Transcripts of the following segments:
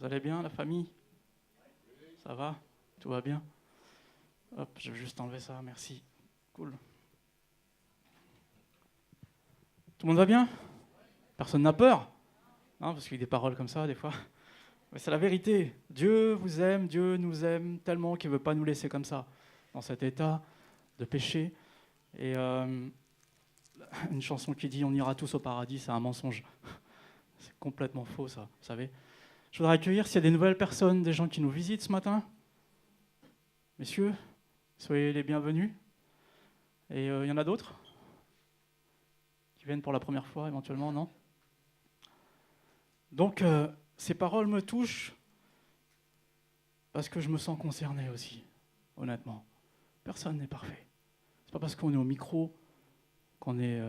Vous allez bien, la famille? Ça va? Tout va bien? Hop, je vais juste enlever ça, merci. Cool. Tout le monde va bien? Personne n'a peur? Non, parce qu'il y a des paroles comme ça, des fois. Mais c'est la vérité. Dieu vous aime, Dieu nous aime tellement qu'il ne veut pas nous laisser comme ça, dans cet état de péché. Et une chanson qui dit « On ira tous au paradis », c'est un mensonge. C'est complètement faux, ça, vous savez. Je voudrais accueillir, s'il y a des nouvelles personnes, des gens qui nous visitent ce matin. Messieurs, soyez les bienvenus. Et il y en a d'autres qui viennent pour la première fois, éventuellement, non? Donc, ces paroles me touchent parce que je me sens concerné aussi, honnêtement. Personne n'est parfait. C'est pas parce qu'on est au micro qu'on est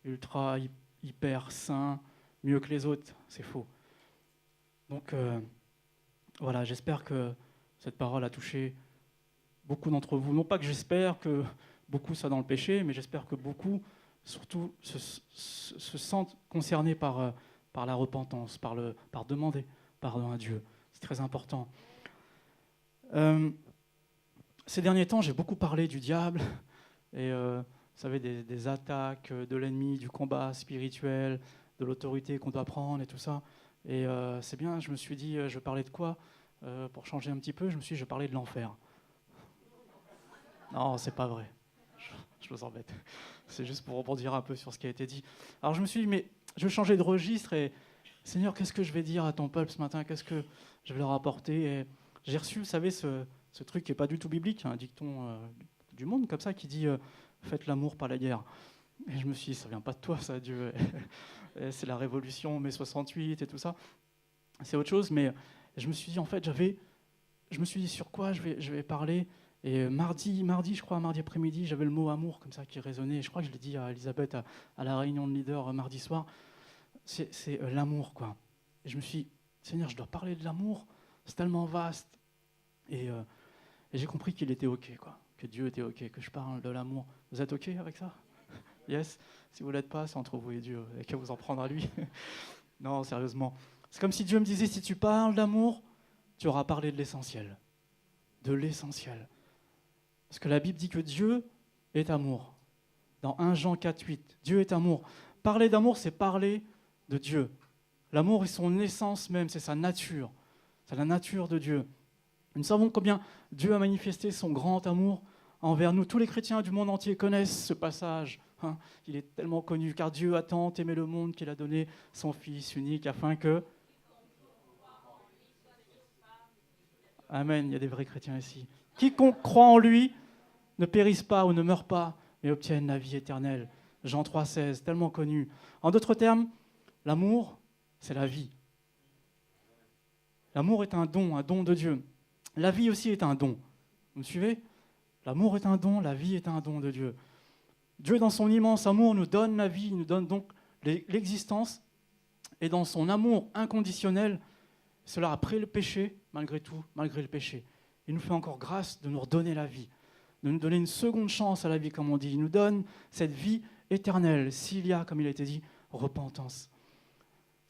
ultra, hyper sain, mieux que les autres. C'est faux. Donc, voilà, j'espère que cette parole a touché beaucoup d'entre vous. Non pas que j'espère que beaucoup soient dans le péché, mais j'espère que beaucoup, surtout, se sentent concernés par la repentance, par demander pardon à Dieu. C'est très important. Ces derniers temps, j'ai beaucoup parlé du diable et vous savez, des attaques de l'ennemi, du combat spirituel, de l'autorité qu'on doit prendre et tout ça. Et c'est bien, je me suis dit, je vais parler de quoi pour changer un petit peu, je me suis dit, je vais parler de l'enfer. Non, c'est pas vrai. Je vous embête. C'est juste pour rebondir un peu sur ce qui a été dit. Alors je me suis dit, mais je vais changer de registre et Seigneur, qu'est-ce que je vais dire à ton peuple ce matin? Qu'est-ce que je vais leur apporter? Et j'ai reçu, vous savez, ce truc qui n'est pas du tout biblique, un dicton du monde comme ça qui dit faites l'amour, pas la guerre. Et je me suis dit, ça vient pas de toi, ça, Dieu. C'est la révolution, mai 68 et tout ça. C'est autre chose, mais je me suis dit, en fait, je me suis dit sur quoi je vais parler. Et mardi, je crois, mardi après-midi, j'avais le mot amour comme ça qui résonnait. Et je crois que je l'ai dit à Elisabeth à la réunion de leaders mardi soir. C'est l'amour, quoi. Et je me suis dit, Seigneur, je dois parler de l'amour. C'est tellement vaste. Et j'ai compris qu'il était OK, quoi. Que Dieu était OK, que je parle de l'amour. Vous êtes OK avec ça? Yes? Si vous ne l'êtes pas, c'est entre vous et Dieu. Et que vous en prendre à lui. Non, sérieusement. C'est comme si Dieu me disait, si tu parles d'amour, tu auras parlé de l'essentiel. De l'essentiel. Parce que la Bible dit que Dieu est amour. Dans 1 Jean 4,8, Dieu est amour. Parler d'amour, c'est parler de Dieu. L'amour est son essence même, c'est sa nature. C'est la nature de Dieu. Nous savons combien Dieu a manifesté son grand amour envers nous. Tous les chrétiens du monde entier connaissent ce passage. Il est tellement connu, car Dieu a tant aimé le monde qu'il a donné son Fils unique afin que... Amen, il y a des vrais chrétiens ici. Quiconque croit en lui ne périsse pas ou ne meurt pas, mais obtienne la vie éternelle. Jean 3,16, tellement connu. En d'autres termes, l'amour, c'est la vie. L'amour est un don de Dieu. La vie aussi est un don. Vous me suivez? L'amour est un don, la vie est un don de Dieu. Dieu, dans son immense amour, nous donne la vie, nous donne donc l'existence. Et dans son amour inconditionnel, cela après le péché, malgré tout, malgré le péché, il nous fait encore grâce de nous redonner la vie, de nous donner une seconde chance à la vie, comme on dit. Il nous donne cette vie éternelle, s'il y a, comme il a été dit, repentance.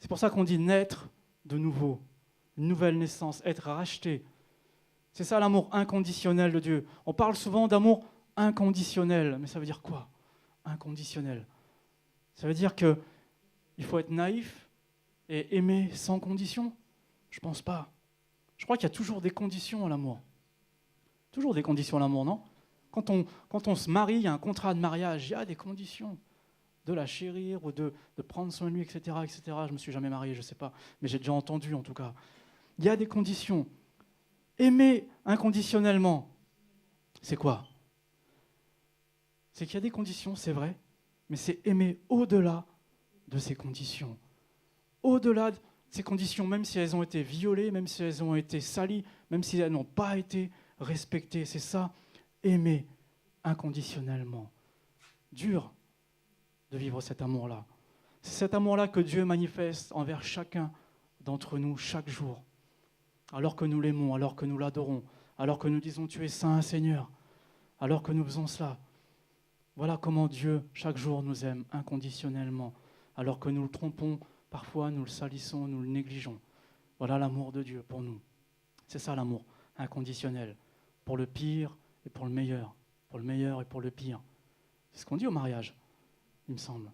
C'est pour ça qu'on dit naître de nouveau, une nouvelle naissance, être racheté. C'est ça l'amour inconditionnel de Dieu. On parle souvent d'amour inconditionnel, mais ça veut dire quoi? Inconditionnel. Ça veut dire qu'il faut être naïf et aimer sans condition? Je ne pense pas. Je crois qu'il y a toujours des conditions à l'amour. Toujours des conditions à l'amour, non? Quand on se marie, il y a un contrat de mariage, il y a des conditions. De la chérir ou de prendre soin de lui, etc., etc. Je ne me suis jamais marié, je ne sais pas, mais j'ai déjà entendu en tout cas. Il y a des conditions. Aimer inconditionnellement, c'est quoi? C'est qu'il y a des conditions, c'est vrai, mais c'est aimer au-delà de ces conditions. Au-delà de ces conditions, même si elles ont été violées, même si elles ont été salies, même si elles n'ont pas été respectées. C'est ça, aimer inconditionnellement. Dur de vivre cet amour-là. C'est cet amour-là que Dieu manifeste envers chacun d'entre nous chaque jour. Alors que nous l'aimons, alors que nous l'adorons, alors que nous disons « Tu es saint, Seigneur », alors que nous faisons cela. Voilà comment Dieu, chaque jour, nous aime inconditionnellement, alors que nous le trompons, parfois nous le salissons, nous le négligeons. Voilà l'amour de Dieu pour nous. C'est ça l'amour inconditionnel, pour le pire et pour le meilleur, pour le meilleur et pour le pire. C'est ce qu'on dit au mariage, il me semble.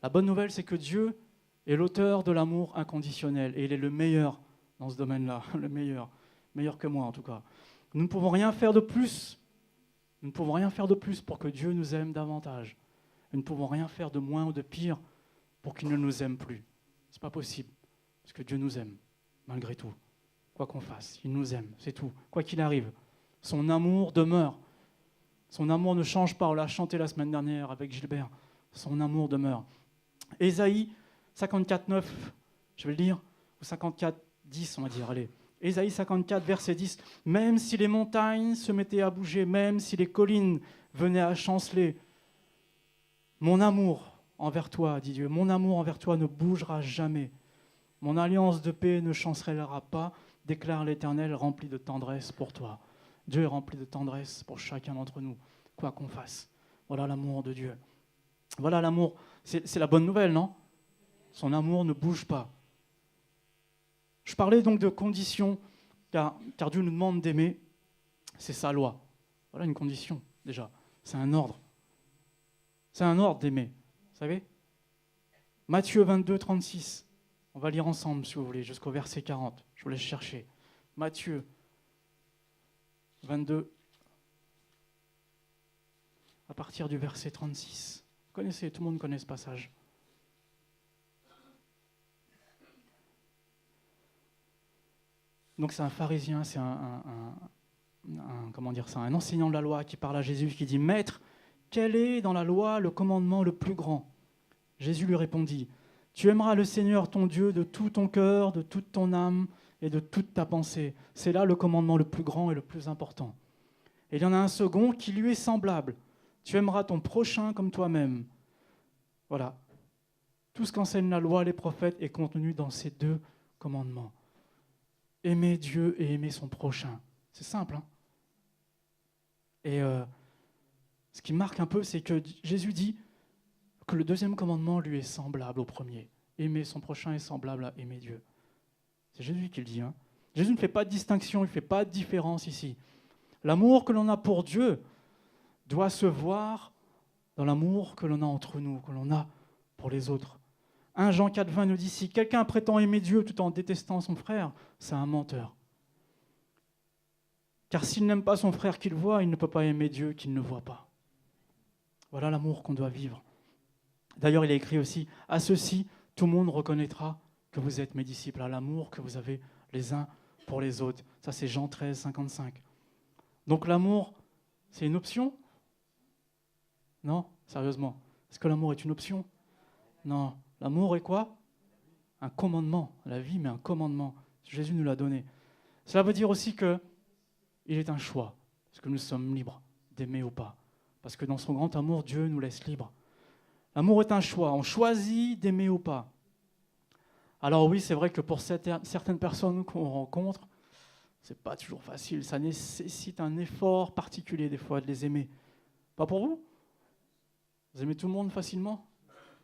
La bonne nouvelle, c'est que Dieu est l'auteur de l'amour inconditionnel et il est le meilleur dans ce domaine-là, le meilleur que moi en tout cas. Nous ne pouvons rien faire de plus. Nous ne pouvons rien faire de plus pour que Dieu nous aime davantage. Nous ne pouvons rien faire de moins ou de pire pour qu'il ne nous aime plus. Ce n'est pas possible, parce que Dieu nous aime, malgré tout. Quoi qu'on fasse, il nous aime, c'est tout. Quoi qu'il arrive, son amour demeure. Son amour ne change pas, on l'a chanté la semaine dernière avec Gilbert. Son amour demeure. Ésaïe 54, 9, je vais le lire, ou 54, 10, on va dire, allez. Ésaïe 54, verset 10. Même si les montagnes se mettaient à bouger, même si les collines venaient à chanceler, mon amour envers toi, dit Dieu, mon amour envers toi ne bougera jamais. Mon alliance de paix ne chancelera pas, déclare l'Éternel, rempli de tendresse pour toi. Dieu est rempli de tendresse pour chacun d'entre nous, quoi qu'on fasse. Voilà l'amour de Dieu. Voilà l'amour. C'est la bonne nouvelle, non ? Son amour ne bouge pas. Je parlais donc de conditions, car Dieu nous demande d'aimer. C'est sa loi. Voilà une condition, déjà. C'est un ordre. C'est un ordre d'aimer, vous savez ? Matthieu 22, 36. On va lire ensemble, si vous voulez, jusqu'au verset 40. Je vous laisse chercher. Matthieu 22, à partir du verset 36. Vous connaissez, tout le monde connaît ce passage. Donc c'est un pharisien, c'est un enseignant de la loi qui parle à Jésus, qui dit « Maître, quel est dans la loi le commandement le plus grand ?» Jésus lui répondit « Tu aimeras le Seigneur ton Dieu de tout ton cœur, de toute ton âme et de toute ta pensée. C'est là le commandement le plus grand et le plus important. Et il y en a un second qui lui est semblable. Tu aimeras ton prochain comme toi-même. » Voilà. Tout ce qu'enseigne la loi et les prophètes est contenu dans ces deux commandements. Aimer Dieu et aimer son prochain. C'est simple, hein ? Et ce qui marque un peu, c'est que Jésus dit que le deuxième commandement lui est semblable au premier. Aimer son prochain est semblable à aimer Dieu. C'est Jésus qui le dit. Hein ? Jésus ne fait pas de distinction, il ne fait pas de différence ici. L'amour que l'on a pour Dieu doit se voir dans l'amour que l'on a entre nous, que l'on a pour les autres. 1 Jean 4, 20 nous dit « Si quelqu'un prétend aimer Dieu tout en détestant son frère, c'est un menteur. Car s'il n'aime pas son frère qu'il voit, il ne peut pas aimer Dieu qu'il ne voit pas. » Voilà l'amour qu'on doit vivre. D'ailleurs, il est écrit aussi « À ceci, tout le monde reconnaîtra que vous êtes mes disciples, à l'amour que vous avez les uns pour les autres. » Ça, c'est Jean 13, 55. Donc l'amour, c'est une option ? Non, sérieusement. Est-ce que l'amour est une option ? Non. L'amour est quoi ? Un commandement. La vie, mais un commandement. Jésus nous l'a donné. Cela veut dire aussi qu'il est un choix. Est-ce que nous sommes libres d'aimer ou pas ? Parce que dans son grand amour, Dieu nous laisse libres. L'amour est un choix. On choisit d'aimer ou pas. Alors oui, c'est vrai que pour certaines personnes qu'on rencontre, c'est pas toujours facile. Ça nécessite un effort particulier des fois de les aimer. Pas pour vous ? Vous aimez tout le monde facilement ?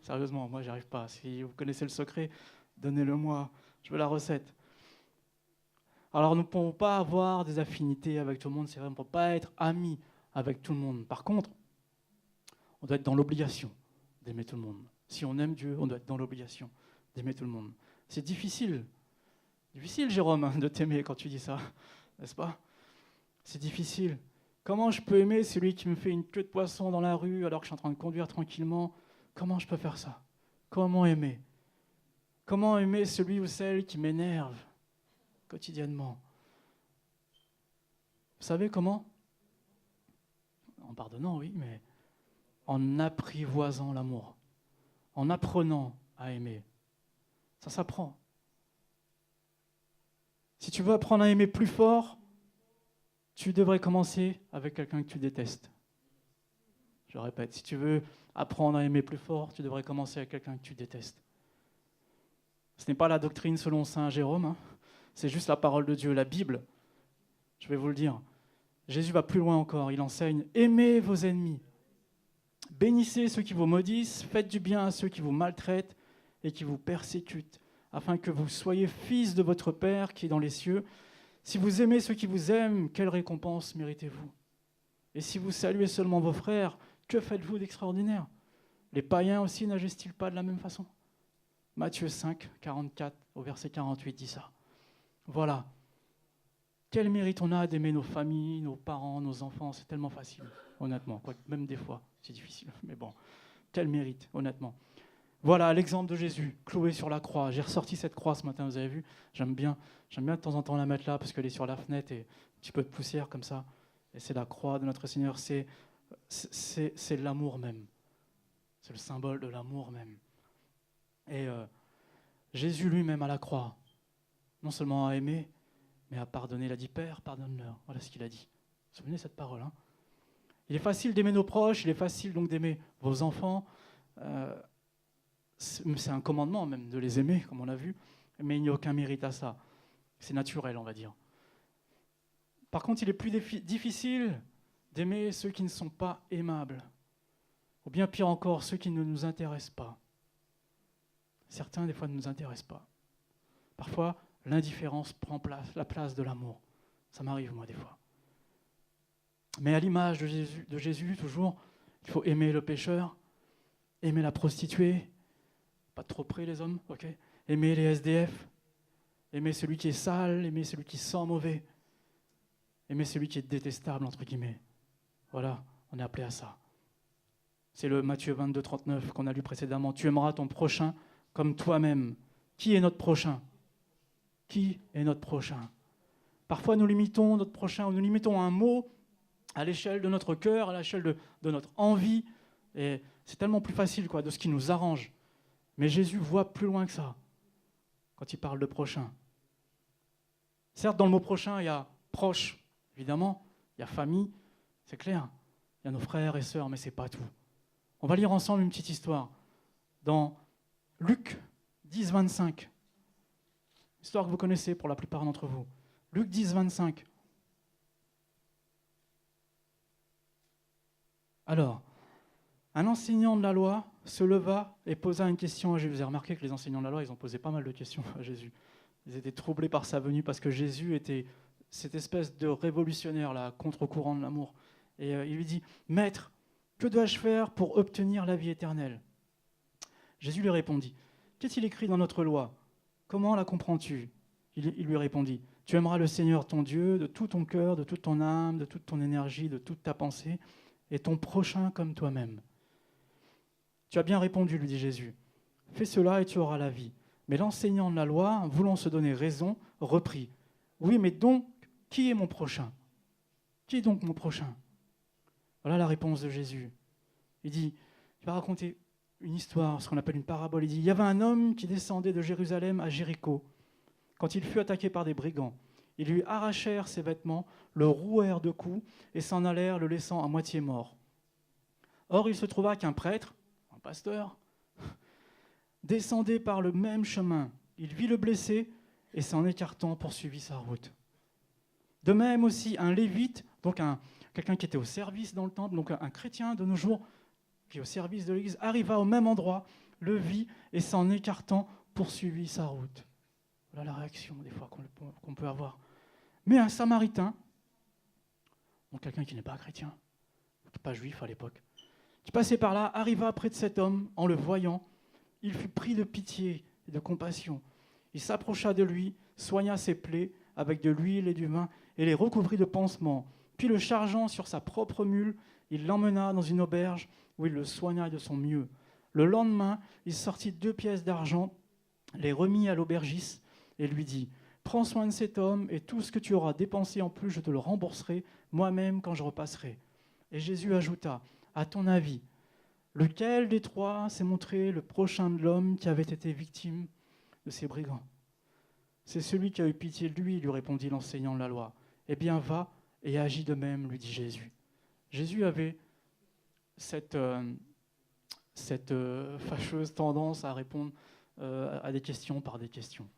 Sérieusement, moi, j'y arrive pas. Si vous connaissez le secret, donnez-le-moi. Je veux la recette. Alors, nous ne pouvons pas avoir des affinités avec tout le monde. C'est vrai, on ne peut pas être amis avec tout le monde. Par contre, on doit être dans l'obligation d'aimer tout le monde. Si on aime Dieu, on doit être dans l'obligation d'aimer tout le monde. C'est difficile. Difficile, Jérôme, de t'aimer quand tu dis ça, n'est-ce pas ? C'est difficile. Comment je peux aimer celui qui me fait une queue de poisson dans la rue alors que je suis en train de conduire tranquillement ? Comment je peux faire ça ? Comment aimer ? Comment aimer celui ou celle qui m'énerve quotidiennement ? Vous savez comment ? En pardonnant, oui, mais en apprivoisant l'amour, en apprenant à aimer. Ça s'apprend. Si tu veux apprendre à aimer plus fort, tu devrais commencer avec quelqu'un que tu détestes. Je répète, si tu veux apprendre à aimer plus fort, tu devrais commencer avec quelqu'un que tu détestes. Ce n'est pas la doctrine selon saint Jérôme, hein. C'est juste la parole de Dieu, la Bible. Je vais vous le dire. Jésus va plus loin encore, il enseigne « Aimez vos ennemis, bénissez ceux qui vous maudissent, faites du bien à ceux qui vous maltraitent et qui vous persécutent, afin que vous soyez fils de votre Père qui est dans les cieux. Si vous aimez ceux qui vous aiment, quelle récompense méritez-vous? Et si vous saluez seulement vos frères, que faites-vous d'extraordinaire? Les païens aussi n'agissent-ils pas de la même façon? Matthieu 5, 44 au verset 48 dit ça. Voilà. Quel mérite on a d'aimer nos familles, nos parents, nos enfants? C'est tellement facile, honnêtement. Même des fois, c'est difficile. Mais bon, quel mérite, honnêtement. Voilà l'exemple de Jésus, cloué sur la croix. J'ai ressorti cette croix ce matin, vous avez vu? J'aime bien de temps en temps la mettre là, parce qu'elle est sur la fenêtre et un petit peu de poussière comme ça. Et c'est la croix de notre Seigneur, c'est l'amour même. C'est le symbole de l'amour même. Et Jésus lui-même à la croix, non seulement a aimé, mais a pardonné. Il a dit, Père, pardonne-leur. Voilà ce qu'il a dit. Vous vous souvenez de cette parole, hein? Il est facile d'aimer nos proches, il est facile donc d'aimer vos enfants. C'est un commandement même de les aimer, comme on l'a vu, mais il n'y a aucun mérite à ça. C'est naturel, on va dire. Par contre, il est plus difficile d'aimer ceux qui ne sont pas aimables, ou bien pire encore, ceux qui ne nous intéressent pas. Certains, des fois, ne nous intéressent pas. Parfois, l'indifférence prend la place de l'amour. Ça m'arrive, moi, des fois. Mais à l'image de Jésus, toujours, il faut aimer le pécheur, aimer la prostituée, pas trop près les hommes, ok? Aimer les SDF, aimer celui qui est sale, aimer celui qui sent mauvais, aimer celui qui est détestable, entre guillemets. Voilà, on est appelé à ça. C'est le Matthieu 22, 39 qu'on a lu précédemment. Tu aimeras ton prochain comme toi-même. Qui est notre prochain? Qui est notre prochain? Parfois, nous limitons notre prochain, ou nous limitons un mot à l'échelle de notre cœur, à l'échelle de notre envie. Et c'est tellement plus facile de ce qui nous arrange. Mais Jésus voit plus loin que ça quand il parle de prochain. Certes, dans le mot prochain, il y a proche, évidemment. Il y a famille, c'est clair. Il y a nos frères et sœurs, mais ce n'est pas tout. On va lire ensemble une petite histoire. Dans Luc 10, 25. Histoire que vous connaissez pour la plupart d'entre vous. Luc 10, 25. Alors, un enseignant de la loi se leva et posa une question à Jésus. Vous avez remarqué que les enseignants de la loi, ils ont posé pas mal de questions à Jésus. Ils étaient troublés par sa venue parce que Jésus était cette espèce de révolutionnaire, là, contre-courant de l'amour. Et il lui dit, « Maître, que dois-je faire pour obtenir la vie éternelle ?» Jésus lui répondit, « Qu'est-il écrit dans notre loi? Comment la comprends-tu » Il lui répondit, « Tu aimeras le Seigneur ton Dieu de tout ton cœur, de toute ton âme, de toute ton énergie, de toute ta pensée, et ton prochain comme toi-même. » « Tu as bien répondu, lui dit Jésus. Fais cela et tu auras la vie. Mais l'enseignant de la loi, voulant se donner raison, reprit. Oui, mais donc, qui est mon prochain? Qui est donc mon prochain? Voilà la réponse de Jésus. Il va raconter une histoire, ce qu'on appelle une parabole. Il dit, il y avait un homme qui descendait de Jérusalem à Jéricho. Quand il fut attaqué par des brigands, ils lui arrachèrent ses vêtements, le rouèrent de coups et s'en allèrent, le laissant à moitié mort. Or, il se trouva qu'un prêtre, un pasteur, descendait par le même chemin. Il vit le blessé et s'en écartant poursuivit sa route. De même aussi, un lévite, donc quelqu'un qui était au service dans le temple, donc un chrétien de nos jours, qui est au service de l'Église, arriva au même endroit, le vit et s'en écartant poursuivit sa route. Voilà la réaction des fois qu'on peut avoir. Mais un Samaritain, donc quelqu'un qui n'est pas chrétien, pas juif à l'époque, qui passait par là, arriva près de cet homme en le voyant. Il fut pris de pitié et de compassion. Il s'approcha de lui, soigna ses plaies avec de l'huile et du vin et les recouvrit de pansements. Puis le chargeant sur sa propre mule, il l'emmena dans une auberge où il le soigna de son mieux. Le lendemain, il sortit 2 pièces d'argent, les remit à l'aubergiste et lui dit « Prends soin de cet homme et tout ce que tu auras dépensé en plus, je te le rembourserai moi-même quand je repasserai. » Et Jésus ajouta « À ton avis, lequel des 3 s'est montré le prochain de l'homme qui avait été victime de ces brigands? » C'est celui qui a eu pitié de lui, lui répondit l'enseignant de la loi. Eh bien, va et agis de même, lui dit Jésus. Jésus avait cette fâcheuse tendance à répondre à des questions par des questions.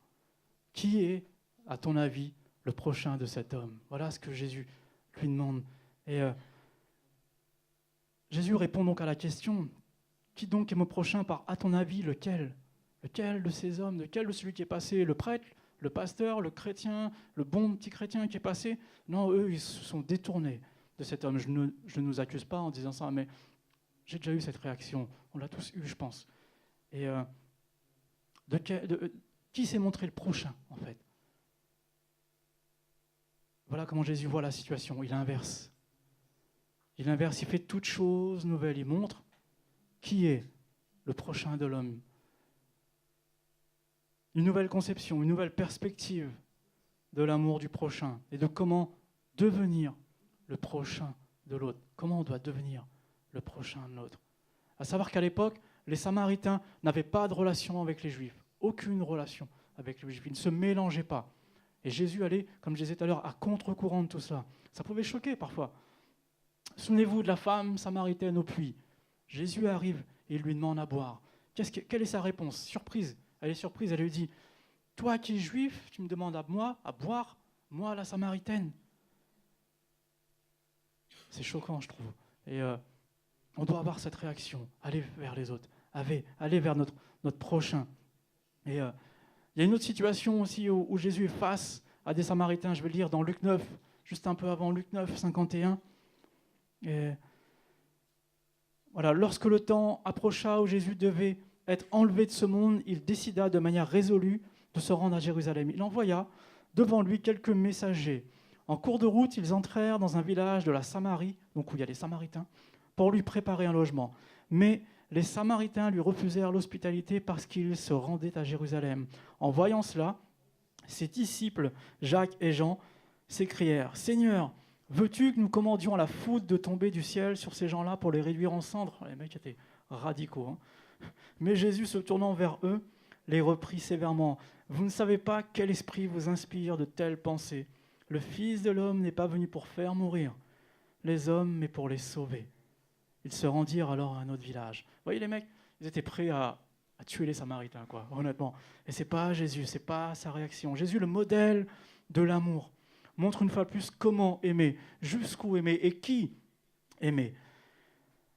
Qui est, à ton avis, le prochain de cet homme? Voilà ce que Jésus lui demande. Et Jésus répond donc à la question, qui donc est mon prochain par, à ton avis, lequel? Lequel de ces hommes, lequel de celui qui est passé, le prêtre, le pasteur, le chrétien, le bon petit chrétien qui est passé? Non, eux, ils se sont détournés de cet homme. Je ne nous accuse pas en disant ça, mais j'ai déjà eu cette réaction. On l'a tous eu, je pense. Et qui s'est montré le prochain, en fait? Voilà comment Jésus voit la situation. Il inverse. Il inverse, il fait toutes choses nouvelles. Il montre qui est le prochain de l'homme. Une nouvelle conception, une nouvelle perspective de l'amour du prochain et de comment devenir le prochain de l'autre. Comment on doit devenir le prochain de l'autre. À savoir qu'à l'époque, les Samaritains n'avaient pas de relation avec les Juifs. Aucune relation avec les Juifs. Ils ne se mélangeaient pas. Et Jésus allait, comme je disais tout à l'heure, à contre-courant de tout cela. Ça pouvait choquer parfois. Souvenez-vous de la femme samaritaine au puits. Jésus arrive et il lui demande à boire. Quelle est sa réponse? Surprise. Elle est surprise, elle lui dit, « Toi qui es juif, tu me demandes à boire, moi la samaritaine. » C'est choquant, je trouve. Et on doit avoir cette réaction, aller vers les autres, aller vers notre prochain. Et il y a une autre situation aussi où Jésus est face à des Samaritains, je vais le lire dans Luc 9, juste un peu avant Luc 9, 51. Et voilà, lorsque le temps approcha où Jésus devait être enlevé de ce monde, il décida de manière résolue de se rendre à Jérusalem. Il envoya devant lui quelques messagers. En cours de route, ils entrèrent dans un village de la Samarie, donc où il y a les Samaritains, pour lui préparer un logement. Mais les Samaritains lui refusèrent l'hospitalité parce qu'il se rendait à Jérusalem. En voyant cela, ses disciples, Jacques et Jean, s'écrièrent « Seigneur, veux-tu que nous commandions à la foudre de tomber du ciel sur ces gens-là pour les réduire en cendres ?» Les mecs étaient radicaux. Hein. Mais Jésus, se tournant vers eux, les reprit sévèrement. « Vous ne savez pas quel esprit vous inspire de telles pensées. Le Fils de l'homme n'est pas venu pour faire mourir les hommes, mais pour les sauver. » Ils se rendirent alors à un autre village. Vous voyez, les mecs, ils étaient prêts à tuer les Samaritains, quoi, honnêtement. Et c'est pas Jésus, c'est pas sa réaction. Jésus, le modèle de l'amour, montre une fois de plus comment aimer, jusqu'où aimer et qui aimer.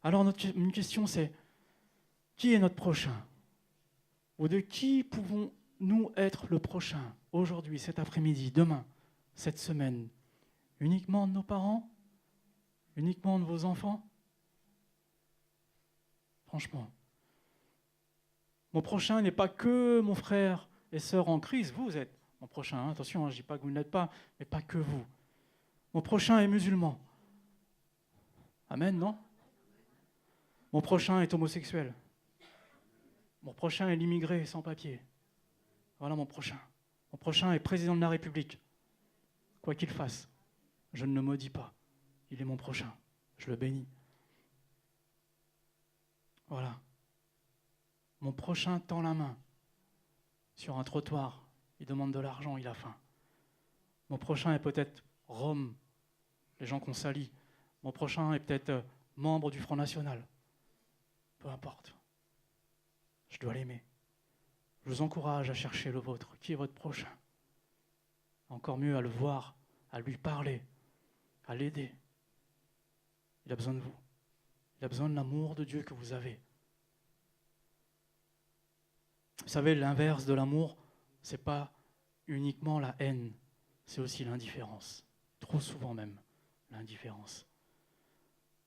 Alors, une question, c'est qui est notre prochain? Ou de qui pouvons-nous être le prochain aujourd'hui, cet après-midi, demain, cette semaine? Uniquement de nos parents? Uniquement de vos enfants? Franchement. Mon prochain n'est pas que mon frère et sœur en crise. Vous êtes mon prochain. Hein. Attention, je ne dis pas que vous ne l'êtes pas, mais pas que vous. Mon prochain est musulman. Amen, non? Mon prochain est homosexuel. Mon prochain est l'immigré sans papier. Voilà mon prochain. Mon prochain est président de la République. Quoi qu'il fasse, je ne le maudis pas. Il est mon prochain. Je le bénis. Voilà. Mon prochain tend la main sur un trottoir. Il demande de l'argent, il a faim. Mon prochain est peut-être Rome, les gens qu'on salit. Mon prochain est peut-être membre du Front National. Peu importe. Je dois l'aimer. Je vous encourage à chercher le vôtre. Qui est votre prochain? Encore mieux, à le voir, à lui parler, à l'aider. Il a besoin de vous. Il a besoin de l'amour de Dieu que vous avez. Vous savez, l'inverse de l'amour, ce n'est pas uniquement la haine, c'est aussi l'indifférence. Trop souvent même, l'indifférence.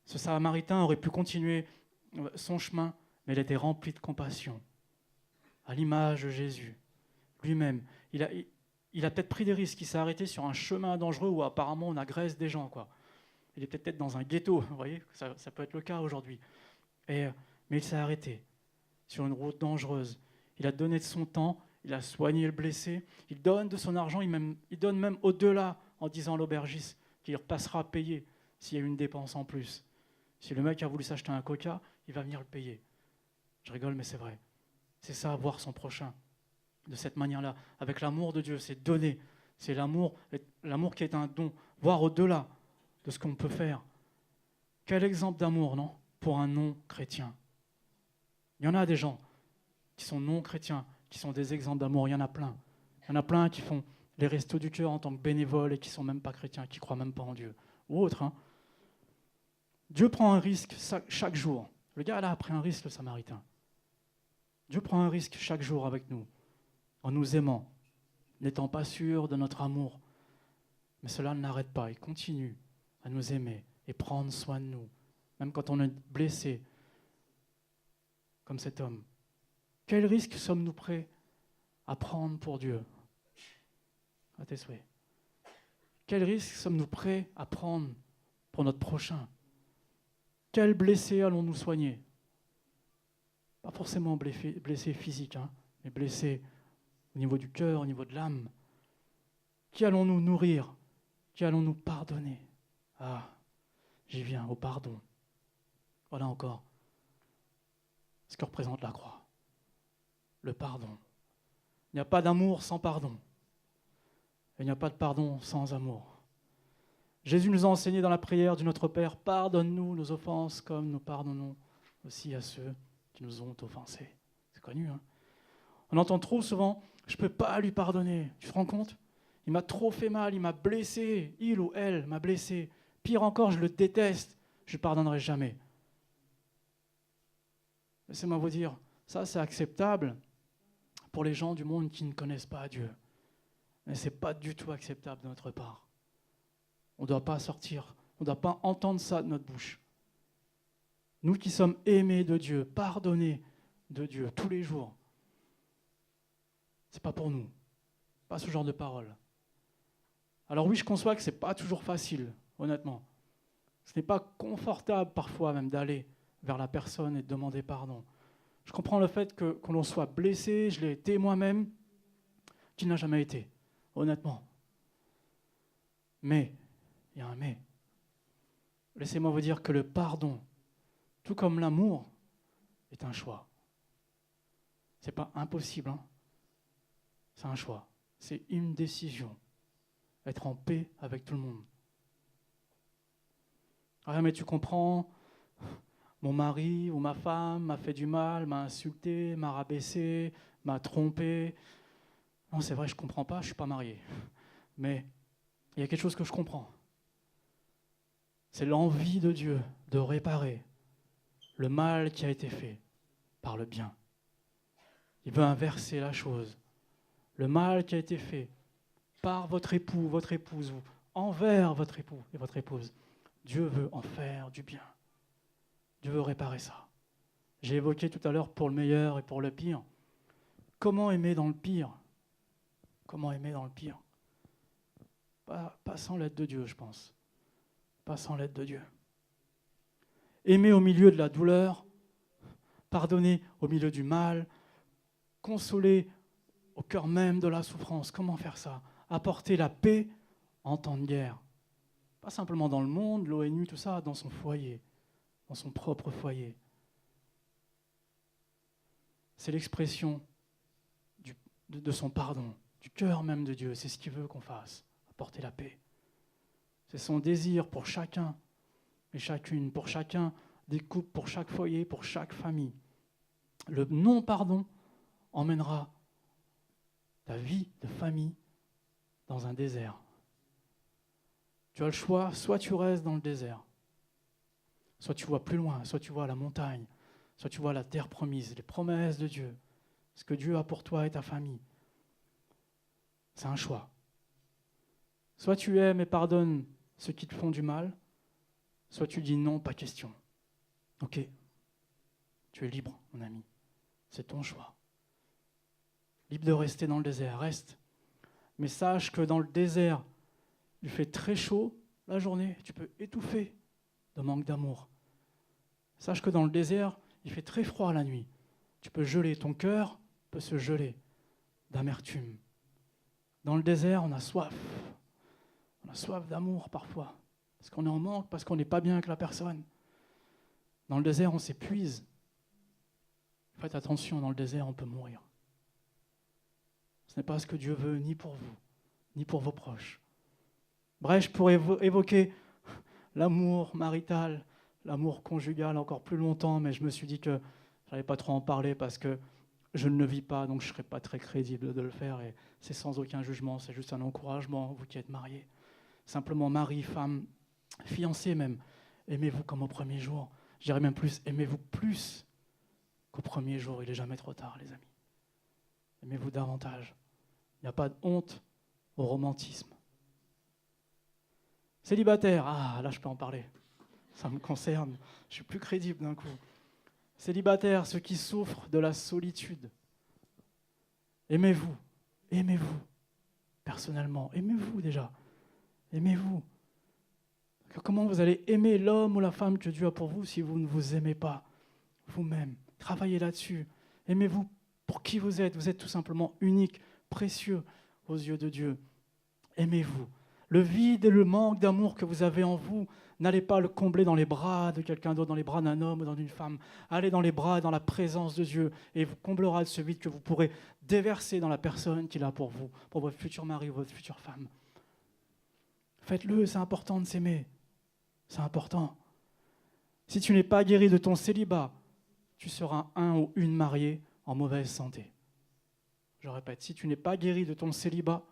Ce Samaritain aurait pu continuer son chemin, mais il était rempli de compassion, à l'image de Jésus lui-même. Il a peut-être pris des risques, il s'est arrêté sur un chemin dangereux où apparemment on agresse des gens, quoi. Il est peut-être dans un ghetto, vous voyez, ça peut être le cas aujourd'hui. Mais il s'est arrêté sur une route dangereuse. Il a donné de son temps, il a soigné le blessé, il donne de son argent, il donne même au-delà en disant à l'aubergiste qu'il repassera à payer s'il y a une dépense en plus. Si le mec a voulu s'acheter un coca, il va venir le payer. Je rigole, mais c'est vrai. C'est ça, voir son prochain de cette manière-là, avec l'amour de Dieu, c'est donner. C'est l'amour qui est un don, voir au-delà de ce qu'on peut faire. Quel exemple d'amour, non? Pour un non-chrétien. Il y en a des gens qui sont non-chrétiens, qui sont des exemples d'amour, il y en a plein. Il y en a plein qui font les restos du cœur en tant que bénévoles et qui ne sont même pas chrétiens, qui ne croient même pas en Dieu. Ou autre. Hein. Dieu prend un risque chaque jour. Le gars là a pris un risque, le Samaritain. Dieu prend un risque chaque jour avec nous, en nous aimant, n'étant pas sûr de notre amour. Mais cela ne l'arrête pas, il continue à nous aimer et prendre soin de nous, même quand on est blessé, comme cet homme. Quel risque sommes-nous prêts à prendre pour Dieu? À tes souhaits. Quel risque sommes-nous prêts à prendre pour notre prochain? Quel blessé allons-nous soigner? Pas forcément blessé physique, mais blessé au niveau du cœur, au niveau de l'âme. Qui allons-nous nourrir? Qui allons-nous pardonner? Ah, j'y viens, au pardon. Voilà encore ce que représente la croix. Le pardon. Il n'y a pas d'amour sans pardon. Et il n'y a pas de pardon sans amour. Jésus nous a enseigné dans la prière du Notre Père, pardonne-nous nos offenses comme nous pardonnons aussi à ceux qui nous ont offensés. C'est connu, On entend trop souvent, je ne peux pas lui pardonner. Tu te rends compte? Il m'a trop fait mal, il m'a blessé, il ou elle m'a blessé. Pire encore, je le déteste, je ne lui pardonnerai jamais. Laissez-moi vous dire, ça c'est acceptable pour les gens du monde qui ne connaissent pas Dieu. Mais ce n'est pas du tout acceptable de notre part. On ne doit pas sortir, on ne doit pas entendre ça de notre bouche. Nous qui sommes aimés de Dieu, pardonnés de Dieu tous les jours, ce n'est pas pour nous, pas ce genre de parole. Alors oui, je conçois que ce n'est pas toujours facile, honnêtement. Ce n'est pas confortable parfois même d'aller vers la personne et de demander pardon. Je comprends le fait que l'on soit blessé, je l'ai été moi-même, qui n'a jamais été, honnêtement. Mais, il y a un mais. Laissez-moi vous dire que le pardon, tout comme l'amour, est un choix. Ce n'est pas impossible, c'est un choix. C'est une décision. Être en paix avec tout le monde. Ah mais tu comprends, mon mari ou ma femme m'a fait du mal, m'a insulté, m'a rabaissé, m'a trompé. Non, c'est vrai, je ne comprends pas, je ne suis pas marié. Mais il y a quelque chose que je comprends. C'est l'envie de Dieu de réparer le mal qui a été fait par le bien. Il veut inverser la chose. Le mal qui a été fait par votre époux, votre épouse, ou envers votre époux et votre épouse, Dieu veut en faire du bien. Dieu veut réparer ça. J'ai évoqué tout à l'heure pour le meilleur et pour le pire. Comment aimer dans le pire? Comment aimer dans le pire? Pas sans l'aide de Dieu, je pense. Pas sans l'aide de Dieu. Aimer au milieu de la douleur, pardonner au milieu du mal, consoler au cœur même de la souffrance. Comment faire ça? Apporter la paix en temps de guerre. Pas simplement dans le monde, l'ONU, tout ça, dans son foyer, dans son propre foyer. C'est l'expression de son pardon, du cœur même de Dieu. C'est ce qu'il veut qu'on fasse, apporter la paix. C'est son désir pour chacun et chacune, pour chacun des couples, pour chaque foyer, pour chaque famille. Le non-pardon emmènera ta vie de famille dans un désert. Tu as le choix, soit tu restes dans le désert, soit tu vois plus loin, soit tu vois la montagne, soit tu vois la terre promise, les promesses de Dieu, ce que Dieu a pour toi et ta famille. C'est un choix. Soit tu aimes et pardonnes ceux qui te font du mal, soit tu dis non, pas question. Ok, tu es libre, mon ami. C'est ton choix. Libre de rester dans le désert, reste. Mais sache que dans le désert, il fait très chaud la journée, tu peux étouffer de manque d'amour. Sache que dans le désert, il fait très froid la nuit. Tu peux geler, ton cœur peut se geler d'amertume. Dans le désert, on a soif. On a soif d'amour parfois, parce qu'on est en manque, parce qu'on n'est pas bien avec la personne. Dans le désert, on s'épuise. Faites attention, dans le désert, on peut mourir. Ce n'est pas ce que Dieu veut, ni pour vous, ni pour vos proches. Bref, je pourrais évoquer l'amour marital, l'amour conjugal encore plus longtemps, mais je me suis dit que je n'allais pas trop en parler parce que je ne le vis pas, donc je ne serais pas très crédible de le faire, et c'est sans aucun jugement, c'est juste un encouragement, vous qui êtes mariés. Simplement mari, femme, fiancés même, aimez-vous comme au premier jour. Je dirais même plus, aimez-vous plus qu'au premier jour. Il n'est jamais trop tard, les amis. Aimez-vous davantage. Il n'y a pas de honte au romantisme. Célibataire, là je peux en parler. Ça me concerne. Je suis plus crédible d'un coup. Célibataires, ceux qui souffrent de la solitude. Aimez-vous. Aimez-vous. Personnellement, aimez-vous déjà. Aimez-vous. Comment vous allez aimer l'homme ou la femme que Dieu a pour vous si vous ne vous aimez pas vous-même? Travaillez là-dessus. Aimez-vous pour qui vous êtes. Vous êtes tout simplement unique, précieux aux yeux de Dieu. Aimez-vous. Le vide et le manque d'amour que vous avez en vous, n'allez pas le combler dans les bras de quelqu'un d'autre, dans les bras d'un homme ou d'une femme. Allez dans les bras et dans la présence de Dieu et il vous comblera de ce vide que vous pourrez déverser dans la personne qu'il a pour vous, pour votre futur mari ou votre future femme. Faites-le, c'est important de s'aimer. C'est important. Si tu n'es pas guéri de ton célibat, tu seras un ou une mariée en mauvaise santé. Je répète, si tu n'es pas guéri de ton célibat,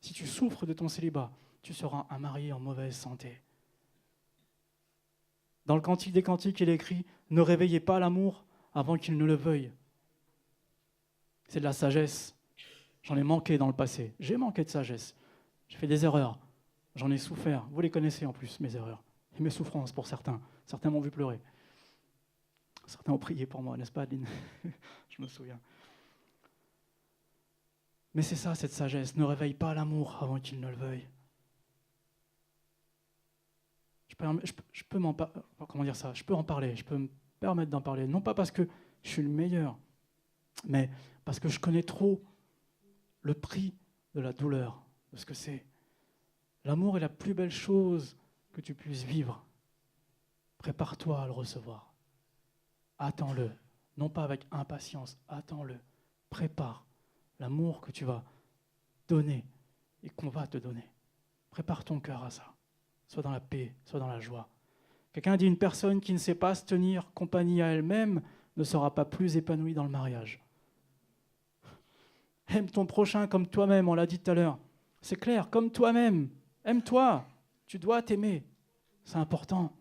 si tu souffres de ton célibat, tu seras un marié en mauvaise santé. Dans le Cantique des Cantiques, il est écrit « Ne réveillez pas l'amour avant qu'il ne le veuille ». C'est de la sagesse. J'en ai manqué dans le passé. J'ai manqué de sagesse. J'ai fait des erreurs. J'en ai souffert. Vous les connaissez en plus, mes erreurs. Et mes souffrances pour certains. Certains m'ont vu pleurer. Certains ont prié pour moi, n'est-ce pas, Adeline? Je me souviens. Mais c'est ça, cette sagesse. Ne réveille pas l'amour avant qu'il ne le veuille. Je peux en parler, je peux me permettre d'en parler, non pas parce que je suis le meilleur, mais parce que je connais trop le prix de la douleur, de ce que c'est. L'amour est la plus belle chose que tu puisses vivre. Prépare-toi à le recevoir. Attends-le, non pas avec impatience, attends-le. Prépare l'amour que tu vas donner et qu'on va te donner. Prépare ton cœur à ça. Soit dans la paix, soit dans la joie. Quelqu'un dit une personne qui ne sait pas se tenir compagnie à elle-même ne sera pas plus épanouie dans le mariage. Aime ton prochain comme toi-même, on l'a dit tout à l'heure. C'est clair, comme toi-même. Aime-toi. Tu dois t'aimer. C'est important.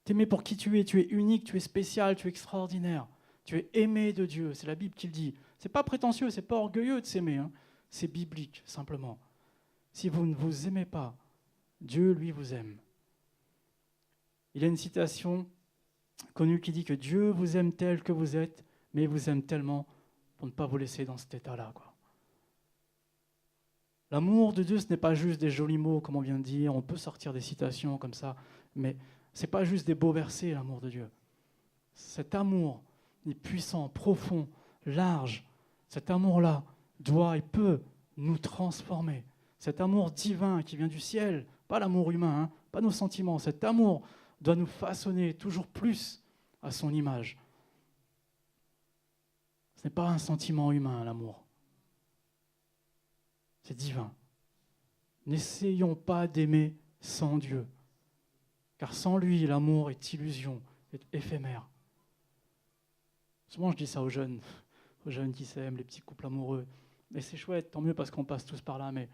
T'aimer pour qui tu es unique, tu es spécial, tu es extraordinaire. Tu es aimé de Dieu, c'est la Bible qui le dit. C'est pas prétentieux, c'est pas orgueilleux de s'aimer. C'est biblique, simplement. Si vous ne vous aimez pas, Dieu, lui, vous aime. Il y a une citation connue qui dit que Dieu vous aime tel que vous êtes, mais il vous aime tellement pour ne pas vous laisser dans cet état-là, quoi. L'amour de Dieu, ce n'est pas juste des jolis mots, comme on vient de dire. On peut sortir des citations comme ça, mais ce n'est pas juste des beaux versets, l'amour de Dieu. Cet amour est puissant, profond, large. Cet amour-là doit et peut nous transformer. Cet amour divin qui vient du ciel, pas l'amour humain, pas nos sentiments. Cet amour doit nous façonner toujours plus à son image. Ce n'est pas un sentiment humain, l'amour. C'est divin. N'essayons pas d'aimer sans Dieu, car sans lui, l'amour est illusion, est éphémère. Souvent, je dis ça aux jeunes qui s'aiment, les petits couples amoureux. Mais c'est chouette, tant mieux parce qu'on passe tous par là, mais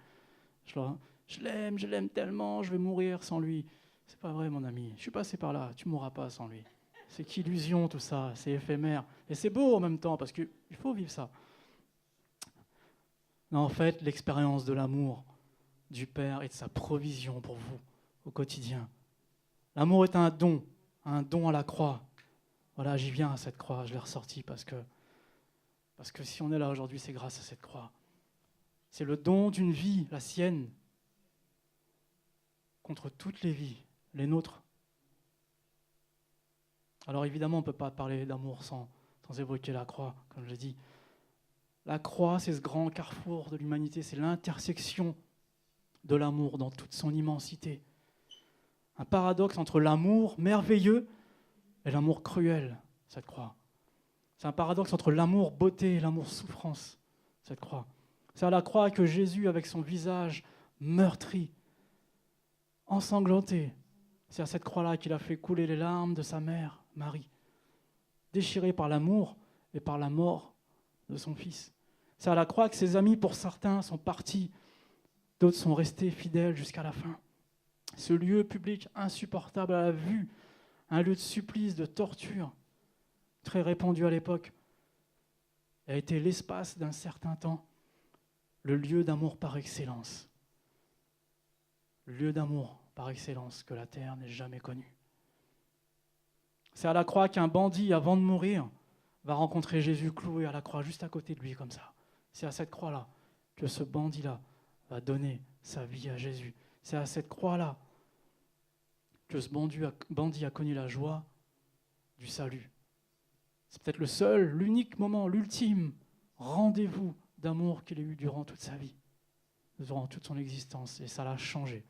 je l'aime tellement, je vais mourir sans lui. C'est pas vrai, mon ami. Je suis passé par là, tu mourras pas sans lui. C'est qu'illusion tout ça, c'est éphémère. Et c'est beau en même temps, parce qu'il faut vivre ça. Non, en fait, l'expérience de l'amour du Père et de sa provision pour vous au quotidien. L'amour est un don à la croix. Voilà, j'y viens à cette croix, je l'ai ressortie parce que si on est là aujourd'hui, c'est grâce à cette croix. C'est le don d'une vie, la sienne, contre toutes les vies, les nôtres. Alors évidemment, on ne peut pas parler d'amour sans évoquer la croix, comme je l'ai dit. La croix, c'est ce grand carrefour de l'humanité, c'est l'intersection de l'amour dans toute son immensité. Un paradoxe entre l'amour merveilleux et l'amour cruel, cette croix. C'est un paradoxe entre l'amour beauté et l'amour souffrance, cette croix. C'est à la croix que Jésus, avec son visage meurtri, ensanglanté, c'est à cette croix-là qu'il a fait couler les larmes de sa mère, Marie, déchirée par l'amour et par la mort de son fils. C'est à la croix que ses amis, pour certains, sont partis, d'autres sont restés fidèles jusqu'à la fin. Ce lieu public insupportable à la vue, un lieu de supplice, de torture, très répandue à l'époque, a été l'espace d'un certain temps, le lieu d'amour par excellence. Le lieu d'amour par excellence que la terre n'ait jamais connu. C'est à la croix qu'un bandit, avant de mourir, va rencontrer Jésus cloué à la croix, juste à côté de lui, comme ça. C'est à cette croix-là que ce bandit-là va donner sa vie à Jésus. C'est à cette croix-là que ce bandit a connu la joie du salut. C'est peut-être le seul, l'unique moment, l'ultime rendez-vous d'amour qu'il ait eu durant toute sa vie, durant toute son existence. Et ça l'a changé.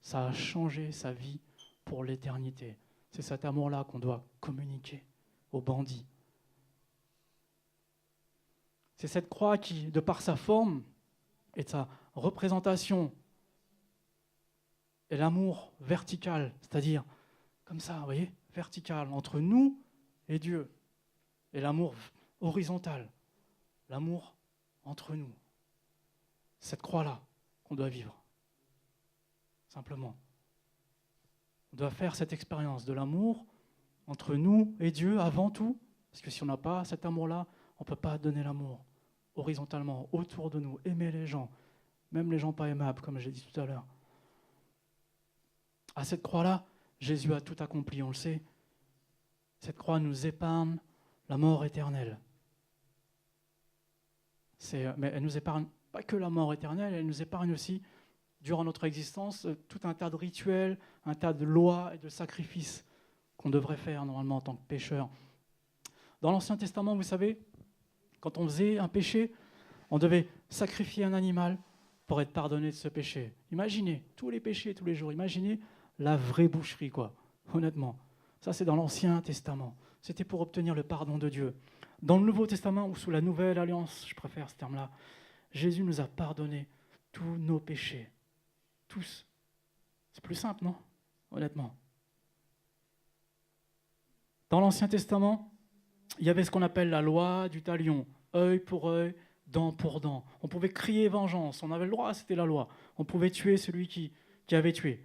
Ça a changé sa vie pour l'éternité. C'est cet amour-là qu'on doit communiquer aux bandits. C'est cette croix qui, de par sa forme et de sa représentation, est l'amour vertical, c'est-à-dire comme ça, vous voyez, vertical, entre nous et Dieu. Et l'amour horizontal, l'amour entre nous. Cette croix-là qu'on doit vivre, simplement. On doit faire cette expérience de l'amour entre nous et Dieu avant tout, parce que si on n'a pas cet amour-là, on ne peut pas donner l'amour horizontalement, autour de nous, aimer les gens, même les gens pas aimables, comme j'ai dit tout à l'heure. À cette croix-là, Jésus a tout accompli, on le sait. Cette croix nous épargne la mort éternelle. Mais elle nous épargne pas que la mort éternelle, elle nous épargne aussi, durant notre existence, tout un tas de rituels, un tas de lois et de sacrifices qu'on devrait faire normalement en tant que pécheur. Dans l'Ancien Testament, vous savez, quand on faisait un péché, on devait sacrifier un animal pour être pardonné de ce péché. Imaginez, tous les péchés, tous les jours, imaginez la vraie boucherie, quoi, honnêtement. Ça, c'est dans l'Ancien Testament. C'était pour obtenir le pardon de Dieu. Dans le Nouveau Testament, ou sous la Nouvelle Alliance, je préfère ce terme-là, Jésus nous a pardonné tous nos péchés. Tous. C'est plus simple, non? Honnêtement. Dans l'Ancien Testament, il y avait ce qu'on appelle la loi du talion. Œil pour œil, dent pour dent. On pouvait crier vengeance. On avait le droit, c'était la loi. On pouvait tuer celui qui avait tué.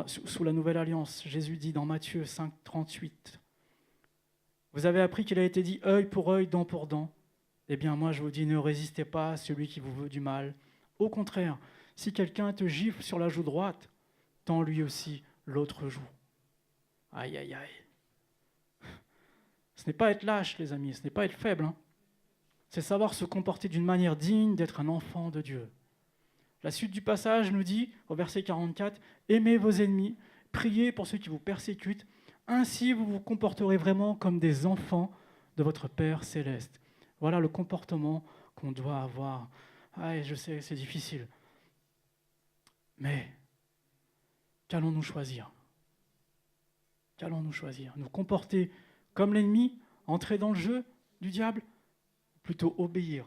Sous la Nouvelle Alliance, Jésus dit dans Matthieu 5, 38, « Vous avez appris qu'il a été dit œil pour œil, dent pour dent. Eh bien, moi, je vous dis, ne résistez pas à celui qui vous veut du mal. Au contraire, si quelqu'un te gifle sur la joue droite, tends lui aussi l'autre joue. » Aïe, aïe, aïe. Ce n'est pas être lâche, les amis, ce n'est pas être faible. C'est savoir se comporter d'une manière digne d'être un enfant de Dieu. La suite du passage nous dit, au verset 44, « Aimez vos ennemis, priez pour ceux qui vous persécutent, ainsi vous vous comporterez vraiment comme des enfants de votre Père céleste. » Voilà le comportement qu'on doit avoir. Ah, je sais, c'est difficile. Mais qu'allons-nous choisir? Qu'allons-nous choisir? Nous comporter comme l'ennemi, entrer dans le jeu du diable, plutôt obéir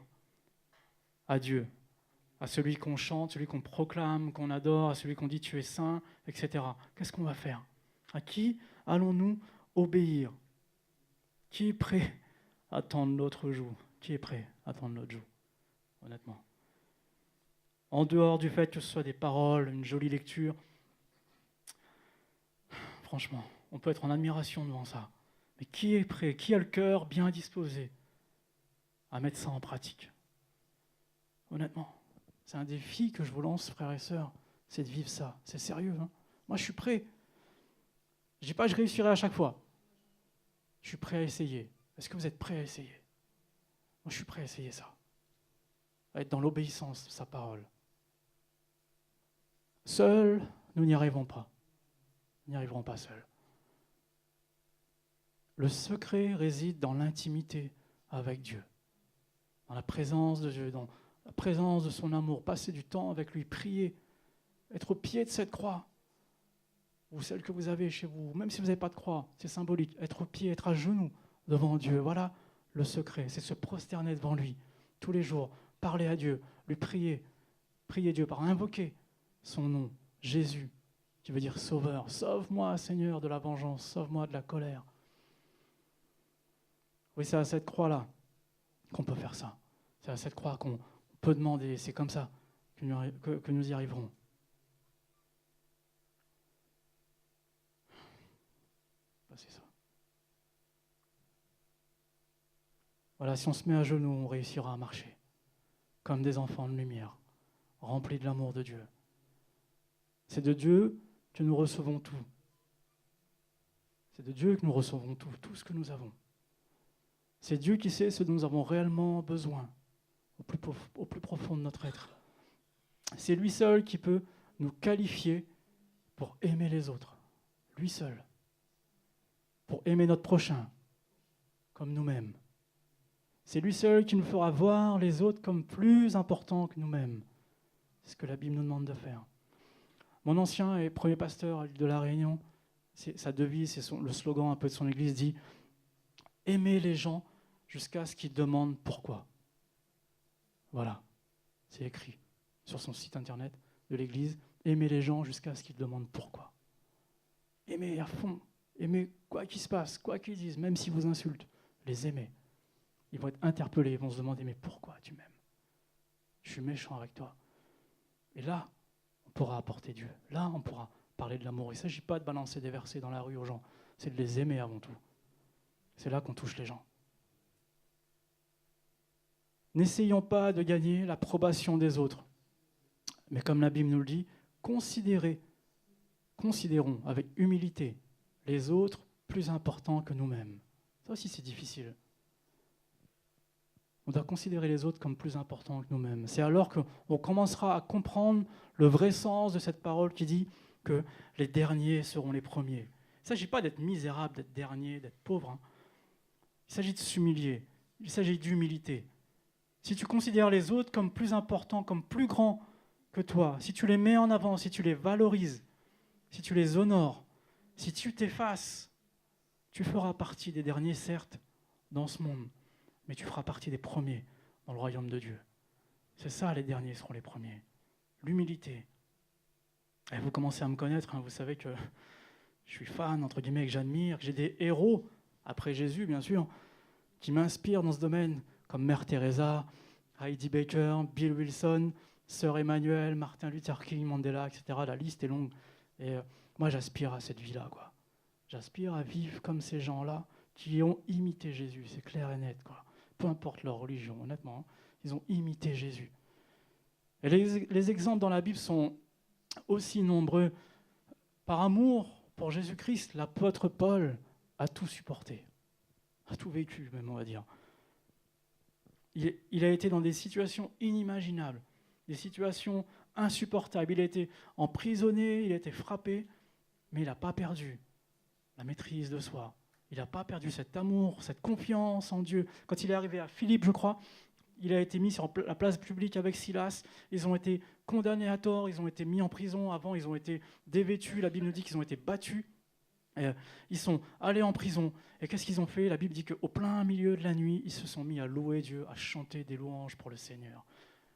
à Dieu, à celui qu'on chante, celui qu'on proclame, qu'on adore, à celui qu'on dit tu es saint, etc. Qu'est-ce qu'on va faire? À qui allons-nous obéir? Qui est prêt à tendre l'autre joue? Qui est prêt à tendre l'autre joue? Honnêtement. En dehors du fait que ce soit des paroles, une jolie lecture, franchement, on peut être en admiration devant ça. Mais qui est prêt? Qui a le cœur bien disposé à mettre ça en pratique? Honnêtement, c'est un défi que je vous lance, frères et sœurs, c'est de vivre ça. C'est sérieux, hein? Moi, je suis prêt. Je ne dis pas que je réussirai à chaque fois. Je suis prêt à essayer. Est-ce que vous êtes prêts à essayer? Moi, je suis prêt à essayer ça. À être dans l'obéissance de sa parole. Seuls, nous n'y arriverons pas. Nous n'y arriverons pas seuls. Le secret réside dans l'intimité avec Dieu, dans la présence de Dieu, dans la présence de son amour, passer du temps avec lui, prier, être au pied de cette croix, ou celle que vous avez chez vous, même si vous n'avez pas de croix, c'est symbolique, être au pied, être à genoux devant Dieu, voilà le secret, c'est se prosterner devant lui tous les jours, parler à Dieu, lui prier Dieu par invoquer son nom, Jésus, qui veut dire sauveur. Sauve-moi, Seigneur, de la vengeance, sauve-moi de la colère. Oui, c'est à cette croix-là qu'on peut faire ça. C'est à cette croix qu'on peut demander. C'est comme ça que nous y arriverons. C'est ça. Voilà, si on se met à genoux, on réussira à marcher comme des enfants de lumière, remplis de l'amour de Dieu. C'est de Dieu que nous recevons tout. C'est de Dieu que nous recevons tout, tout ce que nous avons. C'est Dieu qui sait ce dont nous avons réellement besoin, au plus profond de notre être. C'est lui seul qui peut nous qualifier pour aimer les autres. Lui seul. Pour aimer notre prochain, comme nous-mêmes. C'est lui seul qui nous fera voir les autres comme plus importants que nous-mêmes. C'est ce que la Bible nous demande de faire. Mon ancien et premier pasteur à l'île de la Réunion, sa devise, le slogan un peu de son église dit « Aimer les gens jusqu'à ce qu'ils demandent pourquoi ». Voilà, c'est écrit sur son site internet de l'église « Aimer les gens jusqu'à ce qu'ils demandent pourquoi ». Aimer à fond, aimer quoi qu'il se passe, quoi qu'ils disent, même s'ils vous insultent, les aimer. Ils vont être interpellés, ils vont se demander « Mais pourquoi tu m'aimes ? Je suis méchant avec toi. » Et là, on pourra apporter Dieu. Là, on pourra parler de l'amour. Il ne s'agit pas de balancer des versets dans la rue aux gens, c'est de les aimer avant tout. C'est là qu'on touche les gens. N'essayons pas de gagner l'approbation des autres. Mais comme la Bible nous le dit, considérons avec humilité les autres plus importants que nous-mêmes. Ça aussi, c'est difficile. On doit considérer les autres comme plus importants que nous-mêmes. C'est alors qu'on commencera à comprendre le vrai sens de cette parole qui dit que les derniers seront les premiers. Il ne s'agit pas d'être misérable, d'être dernier, d'être pauvre. Hein. Il s'agit de s'humilier. Il s'agit d'humilité. Si tu considères les autres comme plus importants, comme plus grands que toi, si tu les mets en avant, si tu les valorises, si tu les honores, si tu t'effaces, tu feras partie des derniers, certes, dans ce monde. Mais tu feras partie des premiers dans le royaume de Dieu. C'est ça, les derniers seront les premiers. L'humilité. Et vous commencez à me connaître, hein, vous savez que je suis fan, entre guillemets, que j'admire, que j'ai des héros, après Jésus, bien sûr, qui m'inspirent dans ce domaine, comme Mère Teresa, Heidi Baker, Bill Wilson, Sœur Emmanuel, Martin Luther King, Mandela, etc. La liste est longue. Et moi, j'aspire à cette vie-là, quoi. J'aspire à vivre comme ces gens-là qui ont imité Jésus, c'est clair et net, quoi. Peu importe leur religion, honnêtement, ils ont imité Jésus. Et les exemples dans la Bible sont aussi nombreux. Par amour pour Jésus-Christ, l'apôtre Paul a tout supporté, a tout vécu même, on va dire. Il a été dans des situations inimaginables, des situations insupportables. Il a été emprisonné, il a été frappé, mais il n'a pas perdu la maîtrise de soi. Il n'a pas perdu cet amour, cette confiance en Dieu. Quand il est arrivé à Philippe, je crois, il a été mis sur la place publique avec Silas. Ils ont été condamnés à tort, ils ont été mis en prison. Avant, ils ont été dévêtus. La Bible nous dit qu'ils ont été battus. Ils sont allés en prison. Et qu'est-ce qu'ils ont fait ? La Bible dit qu'au plein milieu de la nuit, ils se sont mis à louer Dieu, à chanter des louanges pour le Seigneur.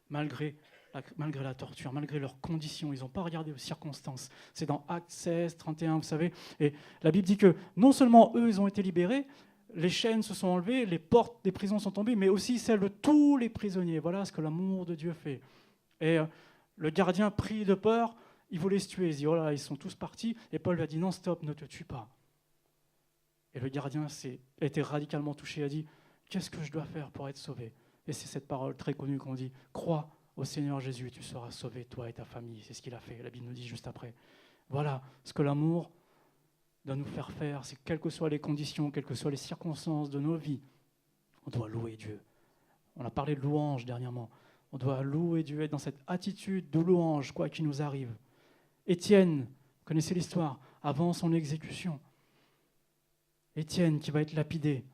Malgré la torture, malgré leurs conditions, ils n'ont pas regardé aux circonstances. C'est dans Actes 16, 31, vous savez. Et la Bible dit que non seulement eux, ils ont été libérés, les chaînes se sont enlevées, les portes des prisons sont tombées, mais aussi celles de tous les prisonniers. Voilà ce que l'amour de Dieu fait. Et le gardien, pris de peur, il voulait se tuer. Il se dit, oh là, ils sont tous partis. Et Paul lui a dit, non, stop, ne te tue pas. Et le gardien a été radicalement touché, a dit, qu'est-ce que je dois faire pour être sauvé ? Et c'est cette parole très connue qu'on dit, crois au Seigneur Jésus, tu seras sauvé, toi et ta famille. C'est ce qu'il a fait, la Bible nous dit juste après. Voilà ce que l'amour doit nous faire, c'est que quelles que soient les conditions, quelles que soient les circonstances de nos vies, on doit louer Dieu. On a parlé de louange dernièrement. On doit louer Dieu, être dans cette attitude de louange, quoi qu'il nous arrive. Étienne, vous connaissez l'histoire, avant son exécution. Étienne qui va être lapidé.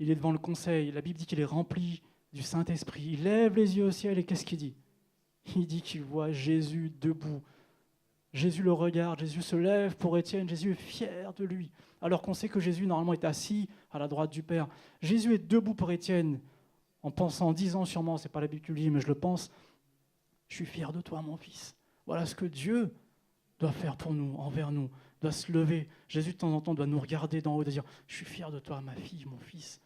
Il est devant le conseil. La Bible dit qu'il est rempli du Saint-Esprit. Il lève les yeux au ciel et qu'est-ce qu'il dit ? Il dit qu'il voit Jésus debout. Jésus le regarde, Jésus se lève pour Étienne, Jésus est fier de lui. Alors qu'on sait que Jésus normalement est assis à la droite du Père. Jésus est debout pour Étienne, en pensant, en disant sûrement, c'est pas la Bible qui le dit, mais je le pense, je suis fier de toi mon fils. Voilà ce que Dieu doit faire pour nous, envers nous, doit se lever. Jésus de temps en temps doit nous regarder d'en haut et dire, je suis fier de toi ma fille, mon fils.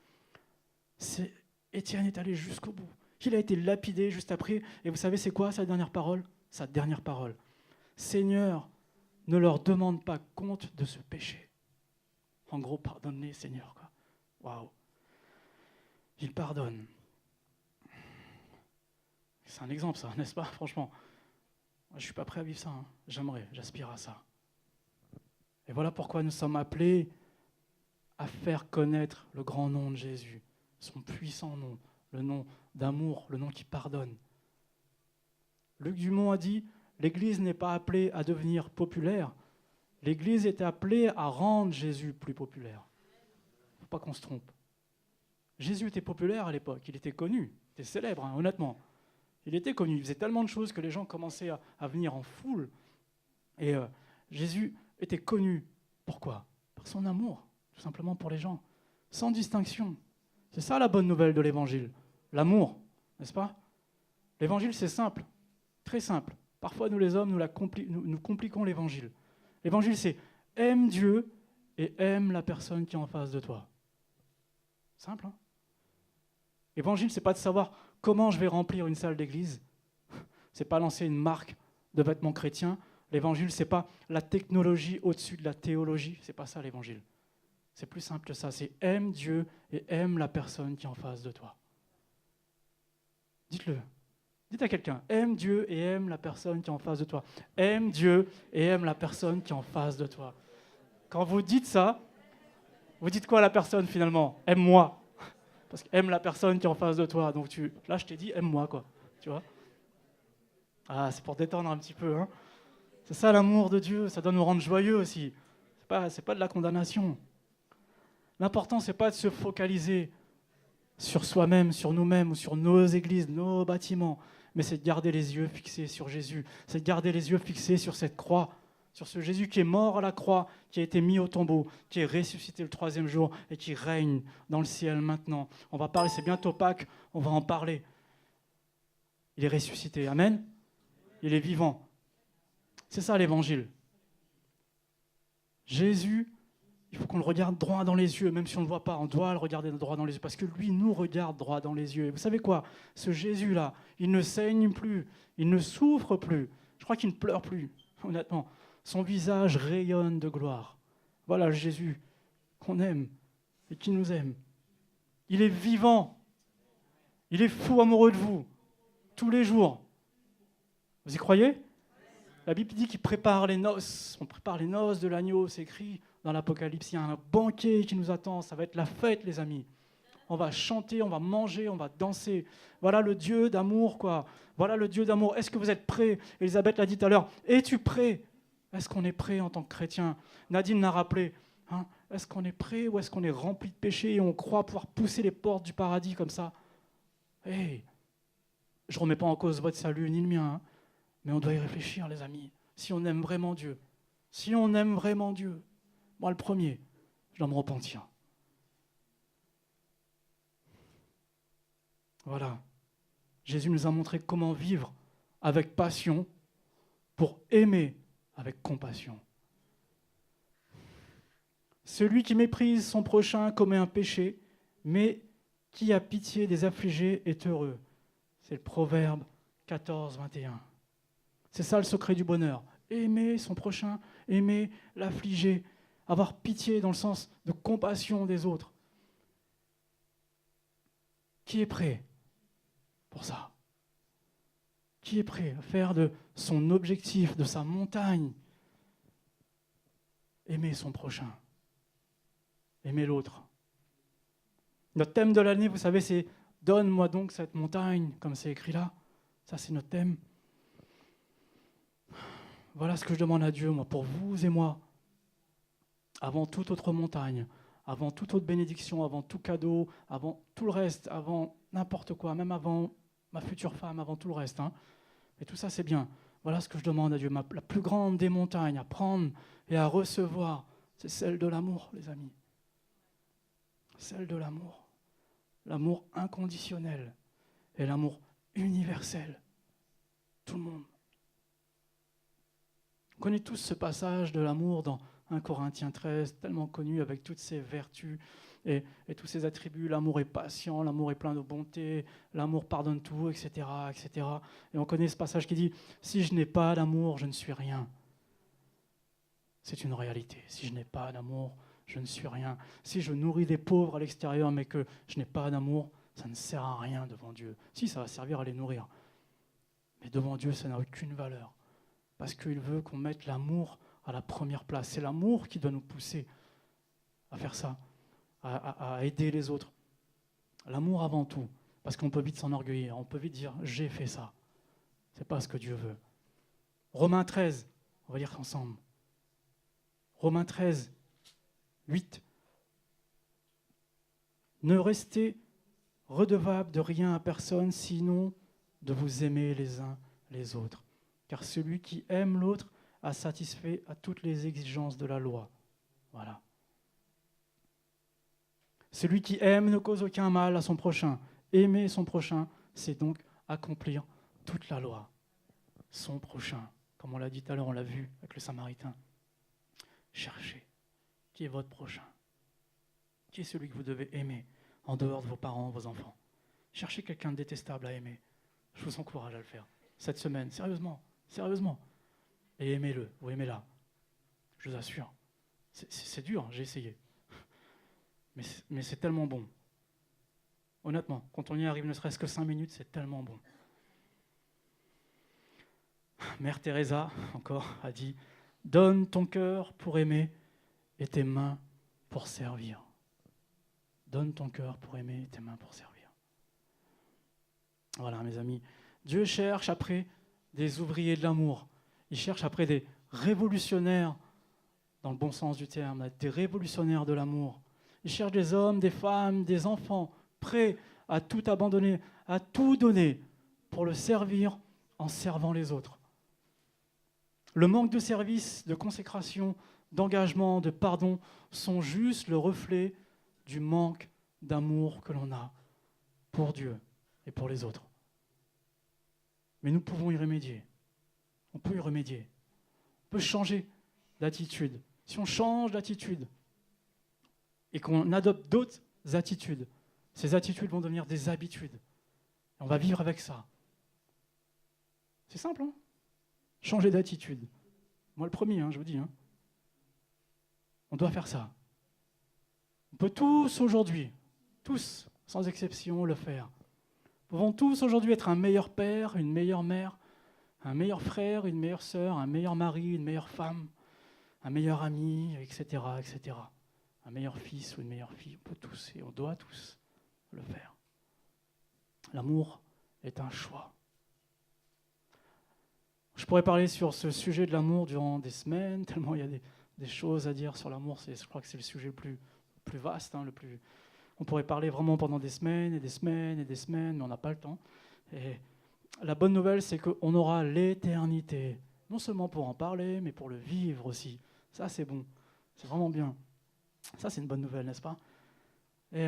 Étienne est allé jusqu'au bout. Il a été lapidé juste après. Et vous savez, c'est quoi sa dernière parole ? Sa dernière parole. Seigneur, ne leur demande pas compte de ce péché. En gros, pardonne-les, Seigneur. Waouh. Il pardonne. C'est un exemple, ça, n'est-ce pas? Franchement, je ne suis pas prêt à vivre ça. J'aimerais, j'aspire à ça. Et voilà pourquoi nous sommes appelés à faire connaître le grand nom de Jésus, son puissant nom, le nom d'amour, le nom qui pardonne. Luc Dumont a dit, l'Église n'est pas appelée à devenir populaire, l'Église est appelée à rendre Jésus plus populaire. Il ne faut pas qu'on se trompe. Jésus était populaire à l'époque, il était connu, il était célèbre, honnêtement. Il était connu, il faisait tellement de choses que les gens commençaient à venir en foule. Et Jésus était connu. Pourquoi? Par son amour, tout simplement pour les gens, sans distinction. C'est ça la bonne nouvelle de l'Évangile, l'amour, n'est-ce pas? L'Évangile, c'est simple, très simple. Parfois, nous les hommes, nous compliquons l'Évangile. L'Évangile, c'est aime Dieu et aime la personne qui est en face de toi. Simple, hein? L'Évangile, c'est pas de savoir comment je vais remplir une salle d'église. C'est pas lancer une marque de vêtements chrétiens. L'Évangile, c'est pas la technologie au-dessus de la théologie. C'est pas ça l'Évangile. C'est plus simple que ça. C'est aime Dieu et aime la personne qui est en face de toi. Dites-le. Dites à quelqu'un, aime Dieu et aime la personne qui est en face de toi. Aime Dieu et aime la personne qui est en face de toi. Quand vous dites ça, vous dites quoi à la personne finalement? Aime-moi. Parce qu'aime la personne qui est en face de toi. Donc là, je t'ai dit, aime-moi, quoi. Tu vois? Ah, c'est pour détendre un petit peu, hein. C'est ça l'amour de Dieu, ça doit nous rendre joyeux aussi. C'est pas de la condamnation. L'important, c'est pas de se focaliser sur soi-même, sur nous-mêmes ou sur nos églises, nos bâtiments, mais c'est de garder les yeux fixés sur Jésus. C'est de garder les yeux fixés sur cette croix, sur ce Jésus qui est mort à la croix, qui a été mis au tombeau, qui est ressuscité le 3e jour et qui règne dans le ciel maintenant. On va parler, c'est bientôt Pâques, on va en parler. Il est ressuscité, amen. Il est vivant. C'est ça l'Évangile. Jésus, il faut qu'on le regarde droit dans les yeux, même si on ne le voit pas, on doit le regarder droit dans les yeux, parce que lui nous regarde droit dans les yeux. Et vous savez quoi? Ce Jésus-là, il ne saigne plus, il ne souffre plus, je crois qu'il ne pleure plus, honnêtement. Son visage rayonne de gloire. Voilà le Jésus qu'on aime et qui nous aime. Il est vivant, il est fou amoureux de vous, tous les jours. Vous y croyez? La Bible dit qu'il prépare les noces, on prépare les noces de l'agneau, c'est écrit dans l'Apocalypse, il y a un banquet qui nous attend, ça va être la fête les amis. On va chanter, on va manger, on va danser. Voilà le Dieu d'amour, quoi. Voilà le Dieu d'amour. Est-ce que vous êtes prêts? Elisabeth l'a dit tout à l'heure. Es-tu prêt? Est-ce qu'on est prêt en tant que chrétien? Nadine l'a rappelé. Hein? Est-ce qu'on est prêt ou est-ce qu'on est rempli de péché et on croit pouvoir pousser les portes du paradis comme ça? Hey, je ne remets pas en cause votre salut ni le mien, hein, mais on doit y réfléchir, les amis. Si on aime vraiment Dieu, moi le premier, je dois me repentir. Voilà. Jésus nous a montré comment vivre avec passion pour aimer avec compassion. Celui qui méprise son prochain commet un péché, mais qui a pitié des affligés est heureux. C'est le Proverbe 14, 21. C'est ça le secret du bonheur. Aimer son prochain, aimer l'affligé, avoir pitié dans le sens de compassion des autres. Qui est prêt pour ça? Qui est prêt à faire de son objectif, de sa montagne, aimer son prochain, aimer l'autre? Notre thème de l'année, vous savez, c'est « Donne-moi donc cette montagne », comme c'est écrit là. Ça, c'est notre thème. Voilà ce que je demande à Dieu, moi, pour vous et moi. Avant toute autre montagne, avant toute autre bénédiction, avant tout cadeau, avant tout le reste, avant n'importe quoi, même avant ma future femme, avant tout le reste. Hein. Et tout ça, c'est bien. Voilà ce que je demande à Dieu. La plus grande des montagnes à prendre et à recevoir, c'est celle de l'amour, les amis. Celle de l'amour. L'amour inconditionnel et l'amour universel. Tout le monde. On connaît tous ce passage de l'amour dans 1 Corinthiens 13, tellement connu avec toutes ses vertus et tous ses attributs. L'amour est patient, l'amour est plein de bonté, l'amour pardonne tout, etc., etc. Et on connaît ce passage qui dit « Si je n'ai pas d'amour, je ne suis rien ». C'est une réalité. Si je n'ai pas d'amour, je ne suis rien. Si je nourris des pauvres à l'extérieur, mais que je n'ai pas d'amour, ça ne sert à rien devant Dieu. Si, ça va servir à les nourrir. Mais devant Dieu, ça n'a aucune valeur. Parce qu'il veut qu'on mette l'amour à la première place. C'est l'amour qui doit nous pousser à faire ça, à aider les autres. L'amour avant tout. Parce qu'on peut vite s'enorgueillir, on peut vite dire « j'ai fait ça ». Ce n'est pas ce que Dieu veut. Romains 13, on va lire ensemble. Romains 13, 8. Ne restez redevables de rien à personne, sinon de vous aimer les uns les autres. Car celui qui aime l'autre a satisfait à toutes les exigences de la loi. Voilà. Celui qui aime ne cause aucun mal à son prochain. Aimer son prochain, c'est donc accomplir toute la loi. Son prochain, comme on l'a dit tout à l'heure, on l'a vu avec le Samaritain. Cherchez qui est votre prochain. Qui est celui que vous devez aimer en dehors de vos parents, vos enfants. Cherchez quelqu'un de détestable à aimer. Je vous encourage à le faire cette semaine, sérieusement. Et aimez-le ou aimez-la. Je vous assure. C'est dur, j'ai essayé. Mais c'est tellement bon. Honnêtement, quand on y arrive ne serait-ce que 5 minutes, c'est tellement bon. Mère Teresa, encore, a dit « Donne ton cœur pour aimer et tes mains pour servir. » Donne ton cœur pour aimer et tes mains pour servir. Voilà, mes amis. Dieu cherche après des ouvriers de l'amour. Il cherche après des révolutionnaires, dans le bon sens du terme, des révolutionnaires de l'amour. Il cherche des hommes, des femmes, des enfants, prêts à tout abandonner, à tout donner pour le servir en servant les autres. Le manque de service, de consécration, d'engagement, de pardon sont juste le reflet du manque d'amour que l'on a pour Dieu et pour les autres. Mais nous pouvons y remédier. On peut y remédier. On peut changer d'attitude. Si on change d'attitude et qu'on adopte d'autres attitudes, ces attitudes vont devenir des habitudes. Et on va vivre avec ça. C'est simple, hein ? Changer d'attitude. Moi le premier, je vous dis. On doit faire ça. On peut tous aujourd'hui, tous, sans exception, le faire. Nous pouvons tous aujourd'hui être un meilleur père, une meilleure mère, un meilleur frère, une meilleure sœur, un meilleur mari, une meilleure femme, un meilleur ami, etc., etc. Un meilleur fils ou une meilleure fille. On peut tous et on doit tous le faire. L'amour est un choix. Je pourrais parler sur ce sujet de l'amour durant des semaines, tellement il y a des choses à dire sur l'amour. Je crois que c'est le sujet le plus vaste, On pourrait parler vraiment pendant des semaines et des semaines et des semaines, mais on n'a pas le temps. Et la bonne nouvelle, c'est qu'on aura l'éternité, non seulement pour en parler, mais pour le vivre aussi. Ça, c'est bon, c'est vraiment bien. Ça, c'est une bonne nouvelle, n'est-ce pas ? Et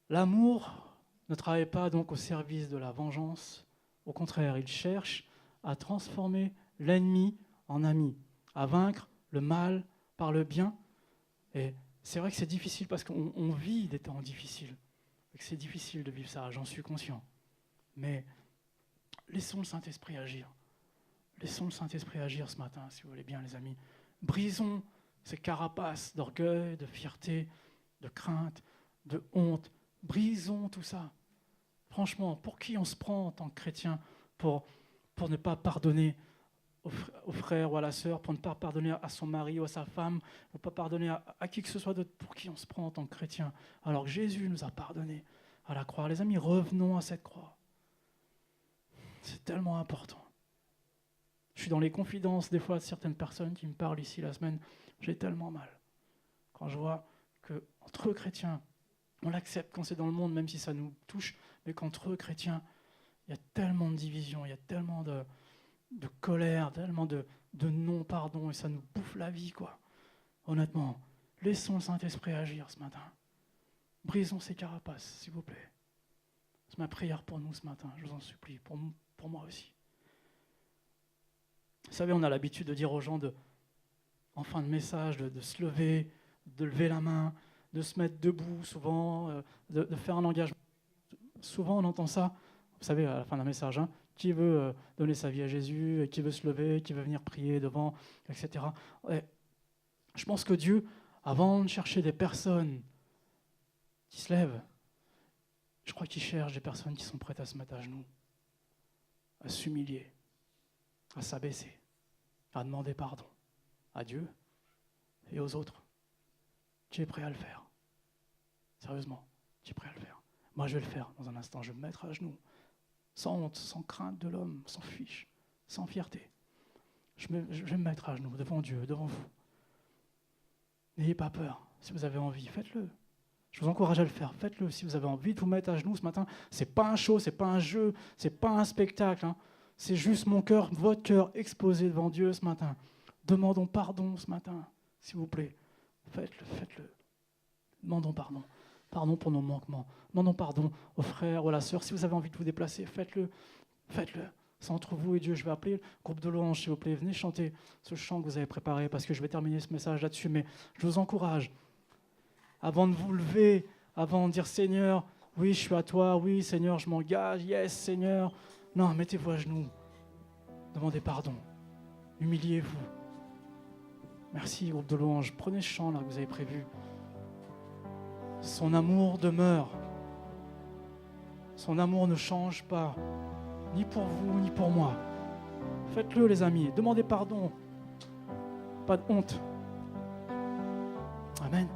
l'amour ne travaille pas donc au service de la vengeance. Au contraire, il cherche à transformer l'ennemi en ami, à vaincre le mal par le bien. Et c'est vrai que c'est difficile parce qu'on vit des temps difficiles. Et que c'est difficile de vivre ça, j'en suis conscient. Mais laissons le Saint-Esprit agir. Laissons le Saint-Esprit agir ce matin, si vous voulez bien, les amis. Brisons ces carapaces d'orgueil, de fierté, de crainte, de honte. Brisons tout ça. Franchement, pour qui on se prend en tant que chrétien pour ne pas pardonner au frère ou à la sœur, pour ne pas pardonner à son mari ou à sa femme, pour ne pas pardonner à qui que ce soit d'autre, pour qui on se prend en tant que chrétien, alors que Jésus nous a pardonné à la croix. Les amis, revenons à cette croix. C'est tellement important. Je suis dans les confidences des fois de certaines personnes qui me parlent ici la semaine. J'ai tellement mal quand je vois qu'entre eux chrétiens, on l'accepte quand c'est dans le monde, même si ça nous touche, mais qu'entre eux chrétiens, il y a tellement de division, il y a tellement de colère, tellement de non-pardon, et ça nous bouffe la vie, quoi. Honnêtement, laissons le Saint-Esprit agir ce matin. Brisons ces carapaces, s'il vous plaît. C'est ma prière pour nous ce matin, je vous en supplie, pour moi aussi. Vous savez, on a l'habitude de dire aux gens, en fin de message, de se lever, de lever la main, de se mettre debout souvent, de faire un engagement. Souvent, on entend ça, vous savez, à la fin d'un message, qui veut donner sa vie à Jésus, qui veut se lever, qui veut venir prier devant, etc. Et je pense que Dieu, avant de chercher des personnes qui se lèvent, Je crois qu'il cherche des personnes qui sont prêtes à se mettre à genoux, à s'humilier, à s'abaisser, à demander pardon à Dieu et aux autres. Tu es prêt à le faire? Sérieusement, tu es prêt à le faire? Moi, je vais le faire dans un instant. Je vais me mettre à genoux, sans honte, sans crainte de l'homme, sans fiche, sans fierté. Je vais me mettre à genoux devant Dieu, devant vous. N'ayez pas peur. Si vous avez envie, faites-le. Je vous encourage à le faire. Faites-le si vous avez envie de vous mettre à genoux ce matin. Ce n'est pas un show, ce n'est pas un jeu, ce n'est pas un spectacle. Hein. C'est juste mon cœur, votre cœur exposé devant Dieu ce matin. Demandons pardon ce matin, s'il vous plaît. Faites-le, faites-le. Demandons pardon. Pardon pour nos manquements. Demandons pardon aux frères ou à la sœur. Si vous avez envie de vous déplacer, faites-le. Faites-le. C'est entre vous et Dieu. Je vais appeler le groupe de louanges, s'il vous plaît. Venez chanter ce chant que vous avez préparé parce que je vais terminer ce message là-dessus. Mais je vous encourage, avant de vous lever, avant de dire Seigneur, oui, je suis à toi. Oui, Seigneur, je m'engage. Yes, Seigneur. Non, mettez-vous à genoux. Demandez pardon. Humiliez-vous. Merci, groupe de louanges. Prenez ce chant là que vous avez prévu. Son amour demeure. Son amour ne change pas, ni pour vous, ni pour moi. Faites-le, les amis. Demandez pardon. Pas de honte. Amen.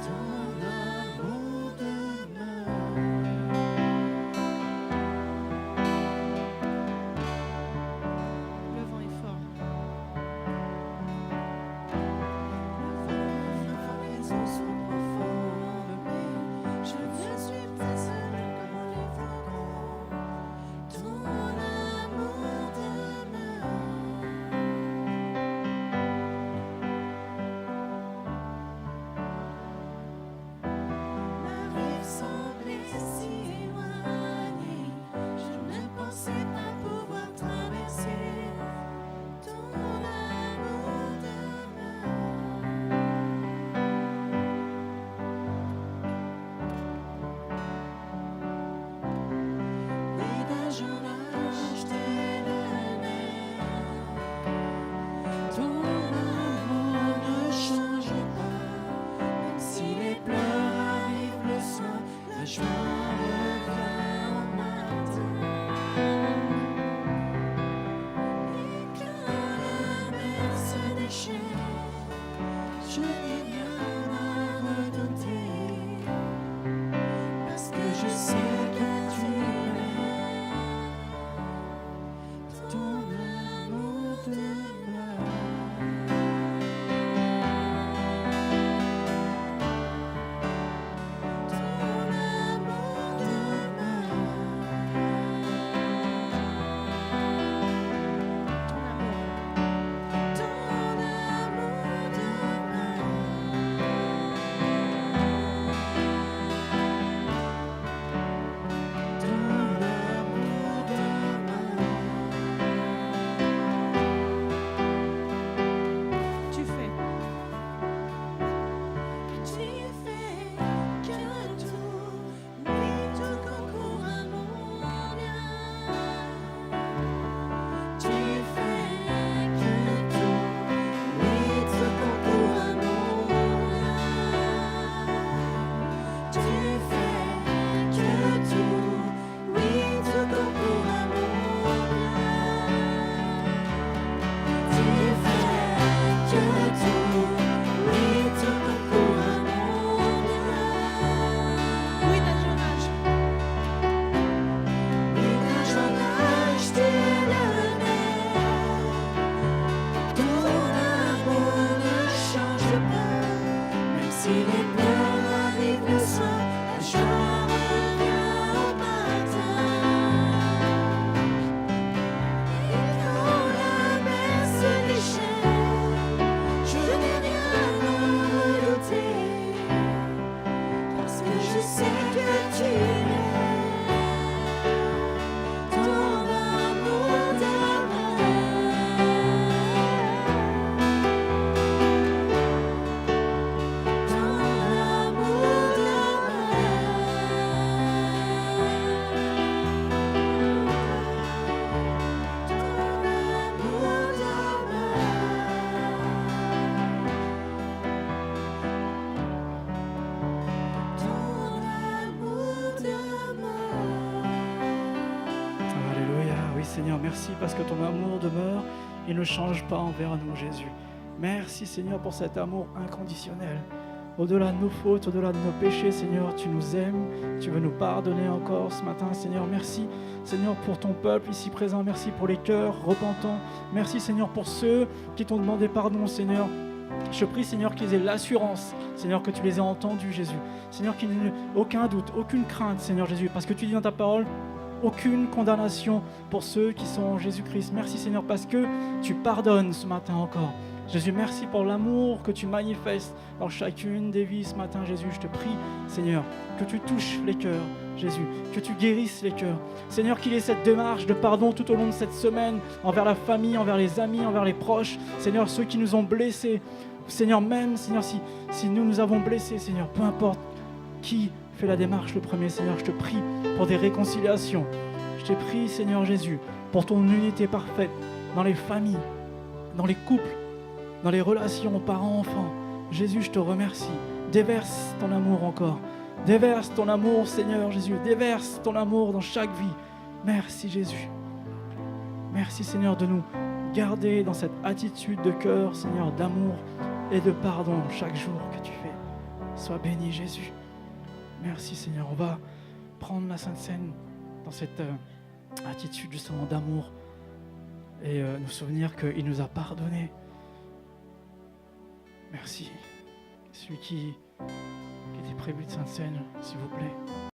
Ton Merci parce que ton amour demeure et ne change pas envers nous, Jésus. Merci, Seigneur, pour cet amour inconditionnel. Au-delà de nos fautes, au-delà de nos péchés, Seigneur, tu nous aimes, tu veux nous pardonner encore ce matin, Seigneur. Merci, Seigneur, pour ton peuple ici présent. Merci pour les cœurs repentants. Merci, Seigneur, pour ceux qui t'ont demandé pardon, Seigneur. Je prie, Seigneur, qu'ils aient l'assurance, Seigneur, que tu les aies entendus, Jésus. Seigneur, qu'il n'y ait aucun doute, aucune crainte, Seigneur Jésus, parce que tu dis dans ta parole, aucune condamnation pour ceux qui sont en Jésus-Christ. Merci, Seigneur, parce que tu pardonnes ce matin encore. Jésus, merci pour l'amour que tu manifestes dans chacune des vies ce matin, Jésus. Je te prie, Seigneur, que tu touches les cœurs, Jésus, que tu guérisses les cœurs. Seigneur, qu'il y ait cette démarche de pardon tout au long de cette semaine, envers la famille, envers les amis, envers les proches. Seigneur, ceux qui nous ont blessés. Seigneur, même, Seigneur, si nous avons blessés, Seigneur, peu importe qui fait la démarche le premier, Seigneur, je te prie pour des réconciliations. Je te prie, Seigneur Jésus, pour ton unité parfaite dans les familles, dans les couples, dans les relations parents-enfants. Jésus, je te remercie. Déverse ton amour encore. Déverse ton amour, Seigneur Jésus. Déverse ton amour dans chaque vie. Merci, Jésus. Merci, Seigneur, de nous garder dans cette attitude de cœur, Seigneur, d'amour et de pardon chaque jour que tu fais. Sois béni, Jésus. Merci, Seigneur. On va prendre la Sainte Seine dans cette attitude justement d'amour et nous souvenir qu'il nous a pardonné. Merci. Celui qui était prévu de Sainte Seine, s'il vous plaît.